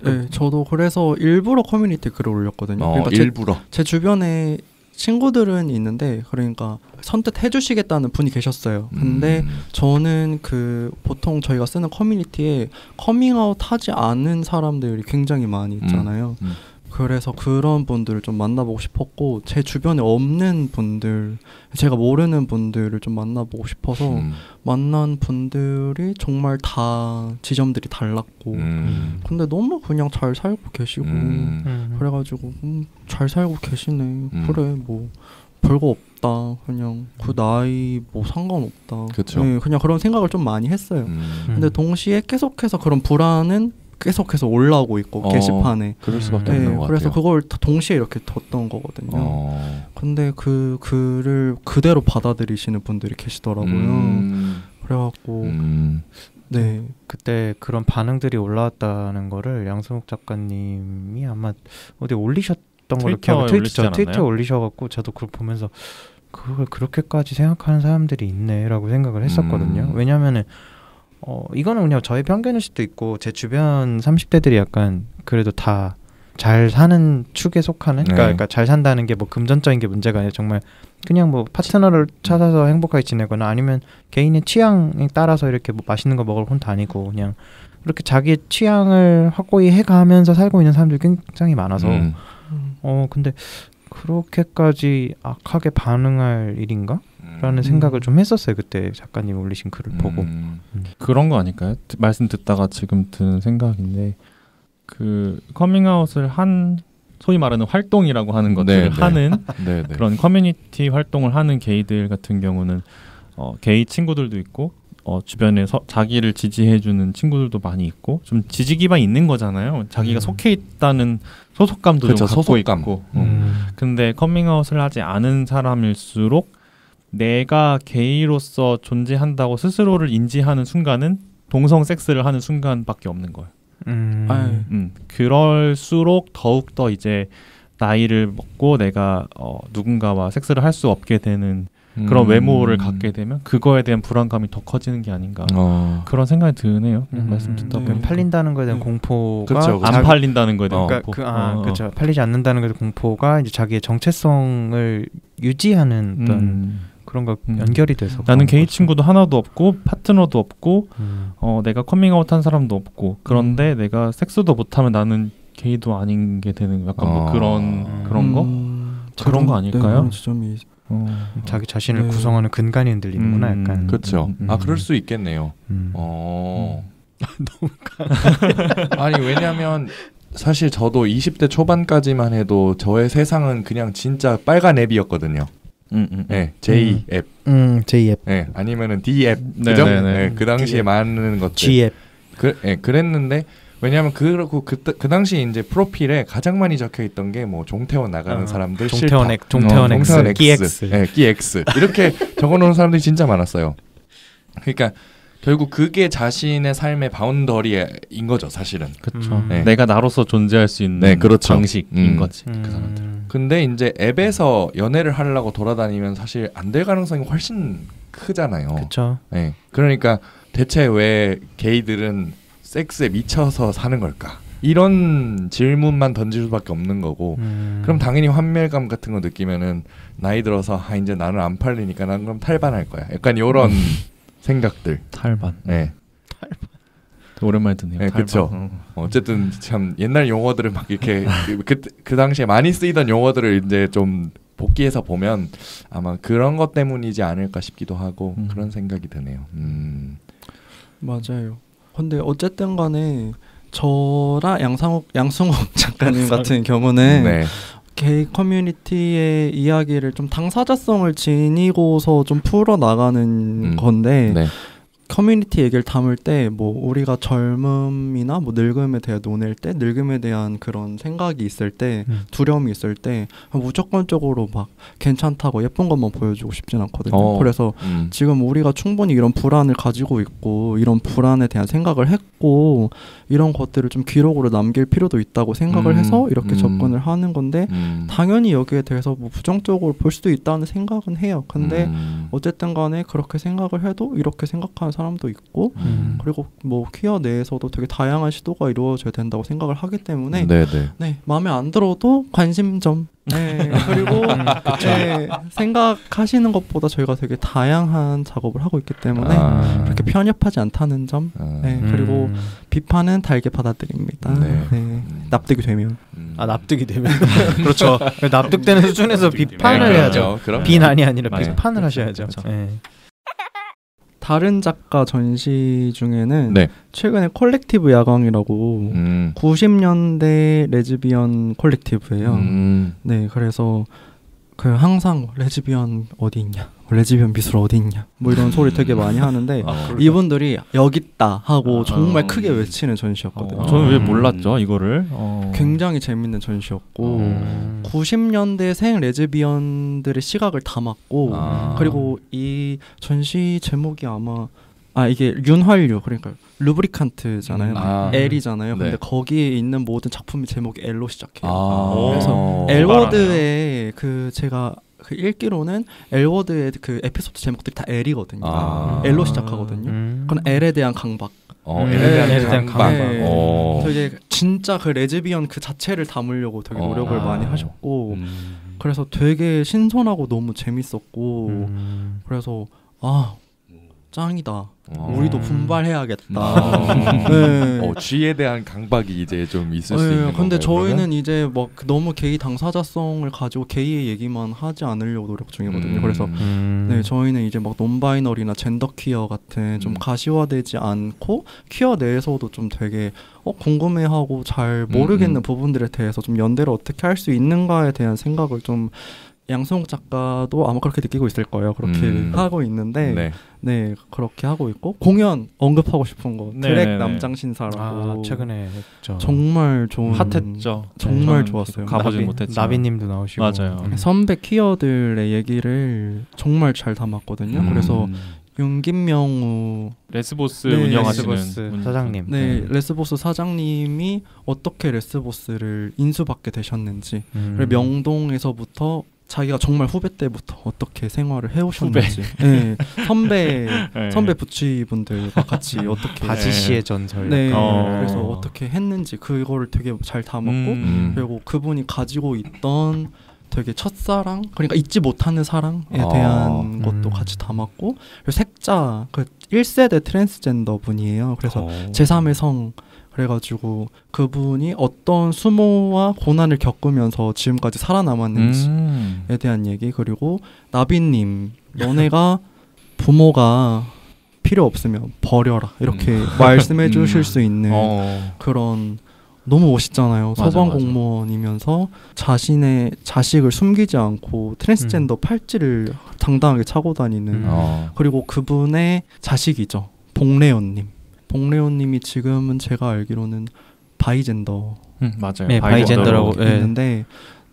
네, 저도 그래서 일부러 커뮤니티 글을 올렸거든요. 그러니까 일부러. 제 주변에 친구들은 있는데 그러니까 선뜻 해주시겠다는 분이 계셨어요. 근데 저는 보통 저희가 쓰는 커뮤니티에 커밍아웃 하지 않은 사람들이 굉장히 많이 있잖아요. 그래서 그런 분들을 좀 만나보고 싶었고 제 주변에 없는 분들 제가 모르는 분들을 좀 만나보고 싶어서 만난 분들이 정말 다 지점들이 달랐고 근데 너무 그냥 잘 살고 계시고 그래가지고 잘 살고 계시네 그래 뭐 별거 없다 그냥 그 나이 뭐 상관없다 네, 그냥 그런 생각을 좀 많이 했어요. 근데 동시에 계속해서 그런 불안은 계속해서 올라오고 있고 게시판에 그럴 수밖에 없는 것 같아요. 그래서 그걸 동시에 이렇게 뒀던 거거든요. 근데 그 글을 그대로 받아들이시는 분들이 계시더라고요. 그래갖고 네 그때 그런 반응들이 올라왔다는 거를 양승욱 작가님이 아마 어디 올리셨던 걸로 기억해요. 트위터에 올리셔갖고 저도 그걸 보면서 그걸 그렇게까지 생각하는 사람들이 있네라고 생각을 했었거든요. 왜냐하면은 이거는 그냥 저의 편견일 수도 있고 제 주변 30대들이 약간 그래도 다 잘 사는 축에 속하는 그러니까 잘 산다는 게 뭐 금전적인 게 문제가 아니라 정말 그냥 뭐 파트너를 찾아서 행복하게 지내거나 아니면 개인의 취향에 따라서 이렇게 뭐 맛있는 거 먹으러 혼 다니고 그냥 그렇게 자기의 취향을 확고히 해가면서 살고 있는 사람들이 굉장히 많아서 근데 그렇게까지 악하게 반응할 일인가? 라는 생각을 좀 했었어요. 그때 작가님 올리신 글을 보고. 그런 거 아닐까요? 말씀 듣다가 지금 드는 생각인데 그 커밍아웃을 한 소위 말하는 활동이라고 하는 것들을 하는 그런 커뮤니티 활동을 하는 게이들 같은 경우는 게이 친구들도 있고 주변에서 자기를 지지해주는 친구들도 많이 있고 좀 지지 기반이 있는 거잖아요. 자기가 속해 있다는 소속감도 그쵸, 좀 갖고 소속감. 있고. 근데 커밍아웃을 하지 않은 사람일수록 내가 게이로서 존재한다고 스스로를 인지하는 순간은 동성 섹스를 하는 순간밖에 없는 거예요. 그럴수록 더욱더 이제 나이를 먹고 내가 누군가와 섹스를 할 수 없게 되는 그런 외모를 갖게 되면 그거에 대한 불안감이 더 커지는 게 아닌가 그런 생각이 드네요. 말씀 듣다 보면 팔린다는 거에 대한 공포가 그쵸. 안 팔린다는 거에 대한 공포. 그렇죠. 팔리지 않는다는 거에 대한 공포가 이제 자기의 정체성을 유지하는 어떤 그런 거 연결이 돼서 나는 게이 친구도 하나도 없고 파트너도 없고 내가 커밍아웃한 사람도 없고 그런데 내가 섹스도 못하면 나는 게이도 아닌 게 되는 약간 뭐 그런 거 그런 거 아닐까요? 지점이 자기 자신을 구성하는 근간이 흔들리는구나 약간. 그렇죠. 그럴 수 있겠네요. 너무 아니 왜냐면 사실 저도 20대 초반까지만 해도 저의 세상은 그냥 진짜 빨간 앱이었거든요. 네, J 앱, J 앱, 네, 아니면은 D 앱, 그죠? 네, 그 당시에 많은 것들, G 앱, 그랬는데 왜냐하면 그렇고 그 당시 이제 프로필에 가장 많이 적혀 있던 게 뭐 종태원 나가는 사람들 종태원 X, 끼X, 네, 끼X 이렇게 적어놓은 사람들이 진짜 많았어요. 그러니까 결국 그게 자신의 삶의 바운더리인 거죠, 사실은. 그렇죠. 내가 나로서 존재할 수 있는 그렇죠. 방식인 거지. 그 사람들. 근데 이제 앱에서 연애를 하려고 돌아다니면 사실 안 될 가능성이 훨씬 크잖아요. 그렇죠. 네. 그러니까 대체 왜 게이들은 섹스에 미쳐서 사는 걸까? 이런 질문만 던질 수밖에 없는 거고 그럼 당연히 환멸감 같은 거 느끼면은 나이 들어서 이제 나는 안 팔리니까 난 그럼 탈반할 거야. 약간 이런 생각들. 탈반. 네. 탈반. 오랜만에 듣네요. 네, 그렇죠. 어쨌든 참 옛날 용어들을 막 이렇게 그 당시에 많이 쓰이던 용어들을 이제 좀 복귀해서 보면 아마 그런 것 때문이지 않을까 싶기도 하고 그런 생각이 드네요. 맞아요. 근데 어쨌든 간에 저랑 양승욱 작가님 같은 경우는 게이 커뮤니티의 이야기를 좀 당사자성을 지니고서 좀 풀어나가는 건데 커뮤니티 얘기를 담을 때 뭐 우리가 젊음이나 뭐 늙음에 대해 논할 때 늙음에 대한 그런 생각이 있을 때 두려움이 있을 때 무조건적으로 막 괜찮다고 예쁜 것만 보여주고 싶진 않거든요. 그래서 지금 우리가 충분히 이런 불안을 가지고 있고 이런 불안에 대한 생각을 했고 이런 것들을 좀 기록으로 남길 필요도 있다고 생각을 해서 이렇게 접근을 하는 건데 당연히 여기에 대해서 뭐 부정적으로 볼 수도 있다는 생각은 해요. 근데 어쨌든 간에 그렇게 생각을 해도 이렇게 생각하는 사람도 있고 그리고 뭐 퀴어 내에서도 되게 다양한 시도가 이루어져야 된다고 생각을 하기 때문에 마음에 안 들어도 관심 좀 그리고 생각하시는 것보다 저희가 되게 다양한 작업을 하고 있기 때문에 그렇게 편협하지 않다는 점 그리고 비판은 달게 받아들입니다. 납득이 되면 납득이 되면 그렇죠. 납득되는 수준에서 비판을 해야죠. 비난이 아니라 비판을 하셔야죠. 다른 작가 전시 중에는 최근에 콜렉티브 야광이라고 90년대 레즈비언 콜렉티브예요. 그래서 그 항상 레즈비언 어디 있냐, 레즈비언 미술 어디 있냐, 뭐 이런 소리 되게 많이 하는데 이분들이 여기 있다 하고 정말 크게 외치는 전시였거든요. 저는 왜 몰랐죠 이거를? 굉장히 재밌는 전시였고 90년대생 레즈비언들의 시각을 담았고 그리고 이 전시 제목이 아마 이게 윤활유 그러니까 루브리칸트잖아요. L이잖아요. 근데 거기에 있는 모든 작품의 제목이 L로 시작해요. 그래서 L워드의 그 제가 그 읽기로는 L워드의 그 에피소드 제목들이 다 L이거든요. L로 시작하거든요. 그건 L에 대한 강박. L에 대한 강박. 되게 진짜 그 레즈비언 그 자체를 담으려고 되게 노력을 많이 하셨고 그래서 되게 신선하고 너무 재밌었고 그래서 짱이다. 우리도 분발해야겠다. G에 대한 강박이 이제 좀 있을 수 있는 근데 건가요, 저희는 그러면? 이제 막 너무 게이 당사자성을 가지고 게이의 얘기만 하지 않으려고 노력 중이거든요. 그래서 저희는 이제 막 논바이너리나 젠더 퀴어 같은 좀 가시화되지 않고 퀴어 내에서도 좀 되게 궁금해하고 잘 모르겠는 부분들에 대해서 좀 연대를 어떻게 할 수 있는가에 대한 생각을 좀 양승옥 작가도 아마 그렇게 느끼고 있을 거예요. 그렇게 하고 있는데 네 그렇게 하고 있고 공연 언급하고 싶은 거 드랙 남장신사라고 최근에 했죠. 정말 좋은 핫했죠. 정말 좋았어요. 가보진 못했죠. 나비님도 나오시고 맞아요. 선배 퀴어들의 얘기를 정말 잘 담았거든요. 그래서 윤김명우 레스보스 운영하시는 레스보스 사장님. 네, 레스보스 사장님이 어떻게 레스보스를 인수받게 되셨는지, 그리고 명동에서부터 자기가 정말 후배 때부터 어떻게 생활을 해오셨는지, 네, 선배 부치분들과 같이 어떻게 바지씨의 전설. 네, 그래서 어떻게 했는지 그거를 되게 잘 담았고, 그리고 그분이 가지고 있던 되게 첫사랑, 그러니까 잊지 못하는 사랑에 대한 것도 같이 담았고, 그리고 색자, 그 1세대 트랜스젠더 분이에요. 그래서 제3의 성, 그래가지고 그분이 어떤 수모와 고난을 겪으면서 지금까지 살아남았는지에 대한 얘기, 그리고 나비님, 너네가 부모가 필요 없으면 버려라, 이렇게 말씀해 주실 수 있는 그런, 너무 멋있잖아요. 소방 공무원이면서 자신의 자식을 숨기지 않고 트랜스젠더 팔찌를 당당하게 차고 다니는 그리고 그분의 자식이죠. 봉래연님. 봉래연님이 지금은 제가 알기로는 바이젠더 맞아요. 네, 바이젠더라고 했는데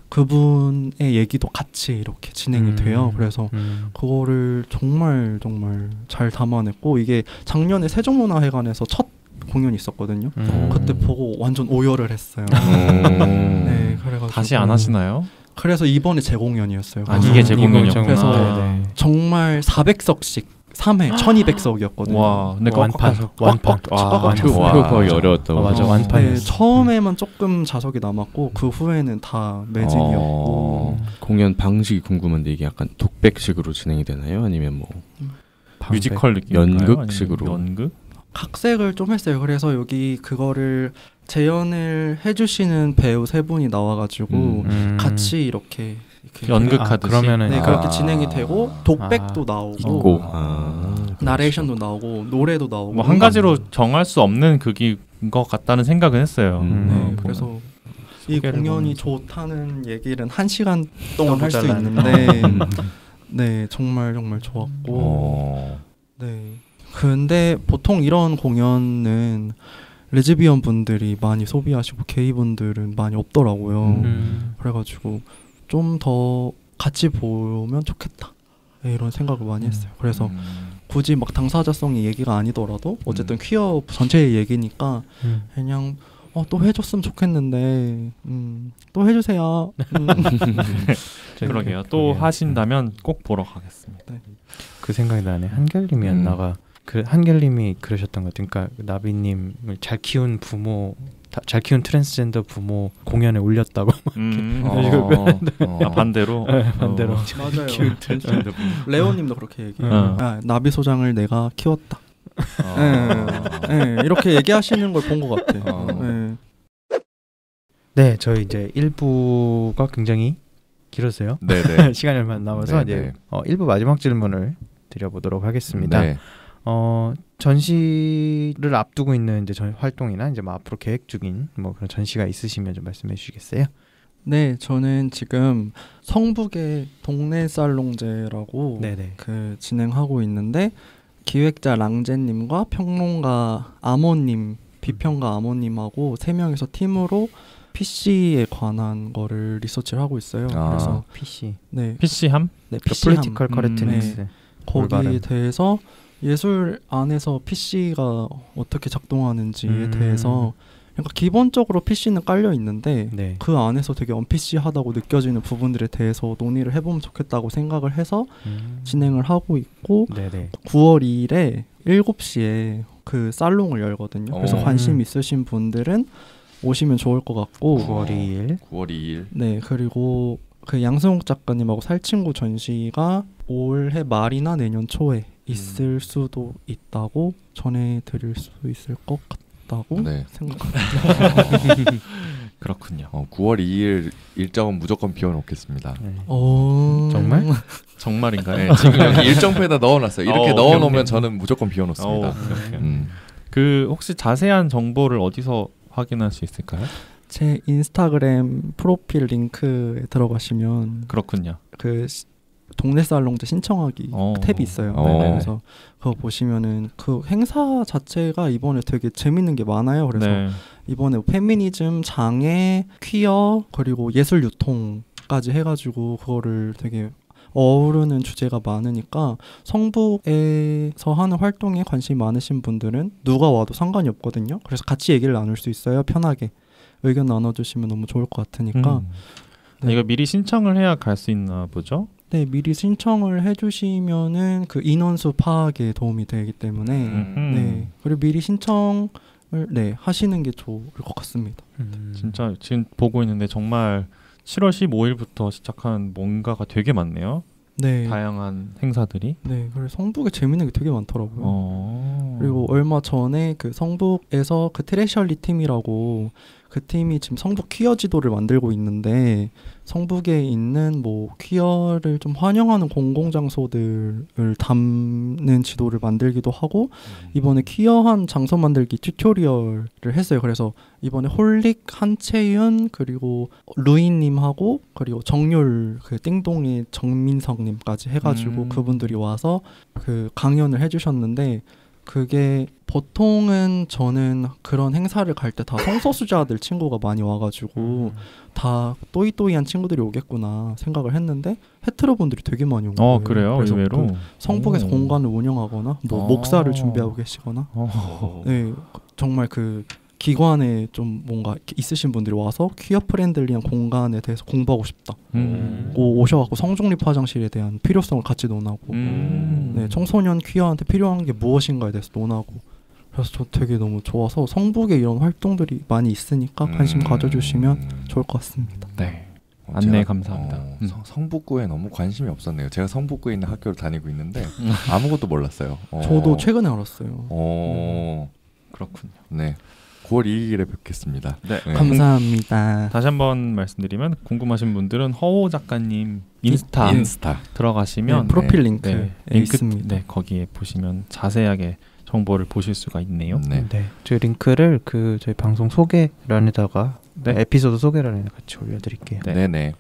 그분의 얘기도 같이 이렇게 진행이 돼요. 그래서 그거를 정말 정말 잘 담아냈고, 이게 작년에 세종문화회관에서 첫 공연이 있었거든요. 그때 보고 완전 오열을 했어요. 네, 그래가지고 다시 안 하시나요? 그래서 이번에 재공연이었어요. 이게 재공연이었구나. 그래서 정말 400석씩 3회 1200석이었거든요. 와, 근데 완판. 거의 어려웠다고. 맞아, 완판. 네, 처음에만 조금 자석이 남았고 그 후에는 다 매진이었고. 공연 방식이 궁금한데 이게 약간 독백식으로 진행이 되나요? 아니면 뭐 뮤지컬 느낌인가요? 연극식으로? 연극? 각색을 좀 했어요. 그래서 여기 그거를 재연을 해주시는 배우 세 분이 나와가지고 같이 이렇게 연극하듯이 그러면은 네, 그렇게 진행이 되고 독백도 나오고 나레이션도 나오고 노래도 나오고 뭐 한 가지로 정할 수 없는 극인 것 같다는 생각은 했어요. 네, 그래서 이 공연이 좋다는 얘기는 1시간 동안 할 수 있는데 네, 정말 정말 좋았고 네. 근데 보통 이런 공연은 레즈비언 분들이 많이 소비하시고 게이 분들은 많이 없더라고요. 그래가지고 좀 더 같이 보면 좋겠다, 네, 이런 생각을 많이 했어요. 그래서 굳이 막 당사자성이 얘기가 아니더라도 어쨌든 퀴어 전체의 얘기니까 그냥 또 해줬으면 좋겠는데 또 해주세요. 그러게요. 또 하신다면 꼭 보러 가겠습니다. 네. 그 생각이 나네. 한결님이었나가 그 한결님이 그러셨던 것 같아요. 그러니까 나비님을 잘 키운 부모, 잘 키운 트랜스젠더 부모 공연에 올렸다고. 반대로. 네, 반대로. 맞아요. 키운 트랜스젠더 부모. 레오님도 그렇게 얘기해요. 나비 소장을 내가 키웠다. 네, 이렇게 얘기하시는 걸 본 것 같아요. 네, 저희 이제 1부가 굉장히 길었어요. 네네. 시간이 얼마 안 남아서 이제 1부 마지막 질문을 드려보도록 하겠습니다. 네. 전시를 앞두고 있는 이제 활동이나 이제 뭐 앞으로 계획 중인 뭐 그런 전시가 있으시면 좀 말씀해 주시겠어요? 네, 저는 지금 성북의 동네 살롱제라고 그 진행하고 있는데 기획자 랑제님과 평론가 아모님, 비평가 아모님하고 3명이서 팀으로 PC에 관한 거를 리서치를 하고 있어요. 그래서 PC, 네, PC함, 네, Political Correctness, 네, 거기에 대해서 예술 안에서 PC가 어떻게 작동하는지에 대해서, 그러니까 기본적으로 PC는 깔려 있는데 그 안에서 되게 언PC하다고 느껴지는 부분들에 대해서 논의를 해보면 좋겠다고 생각을 해서 진행을 하고 있고 9월 2일에 7시에 그 살롱을 열거든요. 그래서 관심 있으신 분들은 오시면 좋을 것 같고 9월 2일 네, 그리고 그 양승옥 작가님하고 살친구 전시가 올해 말이나 내년 초에 있을 수도 있다고 전해드릴 수 있을 것 같다고 생각합니다. 그렇군요. 9월 2일 일정은 무조건 비워놓겠습니다. 정말? 정말인가요? 네, 지금 여기 일정표에다 넣어놨어요. 이렇게 넣어놓으면 저는 무조건 비워놓습니다. 그 혹시 자세한 정보를 어디서 확인할 수 있을까요? 제 인스타그램 프로필 링크에 들어가시면 그렇군요. 그 동네 살롱제 신청하기 탭이 있어요. 네, 그래서 그거 보시면은 그 행사 자체가 이번에 되게 재밌는 게 많아요. 그래서 네. 이번에 페미니즘, 장애, 퀴어 그리고 예술 유통까지 해가지고 그거를 되게 어우르는 주제가 많으니까 성북에서 하는 활동에 관심이 많으신 분들은 누가 와도 상관이 없거든요. 그래서 같이 얘기를 나눌 수 있어요. 편하게 의견 나눠주시면 너무 좋을 것 같으니까. 네. 이거 미리 신청을 해야 갈 수 있나 보죠? 네, 미리 신청을 해주시면은 그 인원수 파악에 도움이 되기 때문에 네, 그리고 미리 신청을 네 하시는 게 좋을 것 같습니다. 진짜 지금 보고 있는데 정말 7월 15일부터 시작한 뭔가가 되게 많네요. 네. 다양한 행사들이. 네, 그리고 성북에 재밌는 게 되게 많더라고요. 그리고 얼마 전에 그 성북에서 그 트레셜리 팀이라고 그 팀이 지금 성북 퀴어 지도를 만들고 있는데 성북에 있는 뭐 퀴어를 좀 환영하는 공공장소들을 담는 지도를 만들기도 하고 이번에 퀴어한 장소 만들기 튜토리얼을 했어요. 그래서 이번에 홀릭, 한채윤 그리고 루이님하고 그리고 정률 그 띵동의 정민성님까지 해가지고 그분들이 와서 그 강연을 해주셨는데 그게 보통은 저는 그런 행사를 갈 때 다 성소수자들 친구가 많이 와가지고 다 또이또이한 친구들이 오겠구나 생각을 했는데 헤테로 분들이 되게 많이 온 거예요. 그래요? 그래서 의외로? 그 성북에서 공간을 운영하거나 뭐 목사를 준비하고 계시거나 네, 정말 그 기관에 좀 뭔가 있으신 분들이 와서 퀴어 프렌들리한 공간에 대해서 공부하고 싶다. 오셔갖고 성중립 화장실에 대한 필요성을 같이 논하고 네, 청소년 퀴어한테 필요한 게 무엇인가에 대해서 논하고 그래서 저 되게 너무 좋아서 성북에 이런 활동들이 많이 있으니까 관심 가져주시면 좋을 것 같습니다. 네. 안내 감사합니다. 성북구에 너무 관심이 없었네요. 제가 성북구에 있는 학교를 다니고 있는데 아무것도 몰랐어요. 저도 최근에 알았어요. 그렇군요. 네. 9월 2일에 뵙겠습니다. 네. 감사합니다. 다시 한번 말씀드리면 궁금하신 분들은 허호 작가님 인스타 들어가시면 프로필 링크 있습니다. 네, 거기에 보시면 자세하게 정보를 보실 수가 있네요. 네. 저 링크를 그 저희 방송 소개란에다가 에피소드 소개란에 같이 올려드릴게요. 네.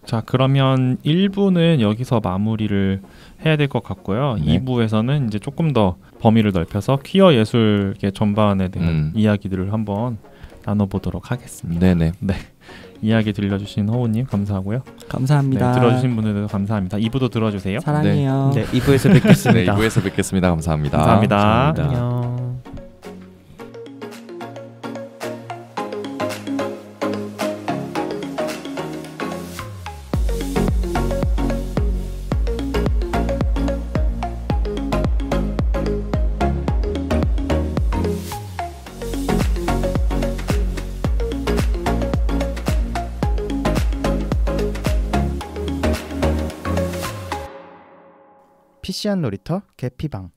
자, 그러면 1부는 여기서 마무리를 해야 될 것 같고요. 2부에서는 이제 조금 더 범위를 넓혀서 퀴어 예술계 전반에 대한 이야기들을 한번 나눠보도록 하겠습니다. 네. 이야기 들려주신 허우님 감사하고요. 감사합니다. 네, 들어주신 분들도 감사합니다. 2부도 들어주세요. 사랑해요. 네, 2부에서 뵙겠습니다. 2부에서 뵙겠습니다. 감사합니다. 감사합니다. 안녕. PC한 놀이터 개피방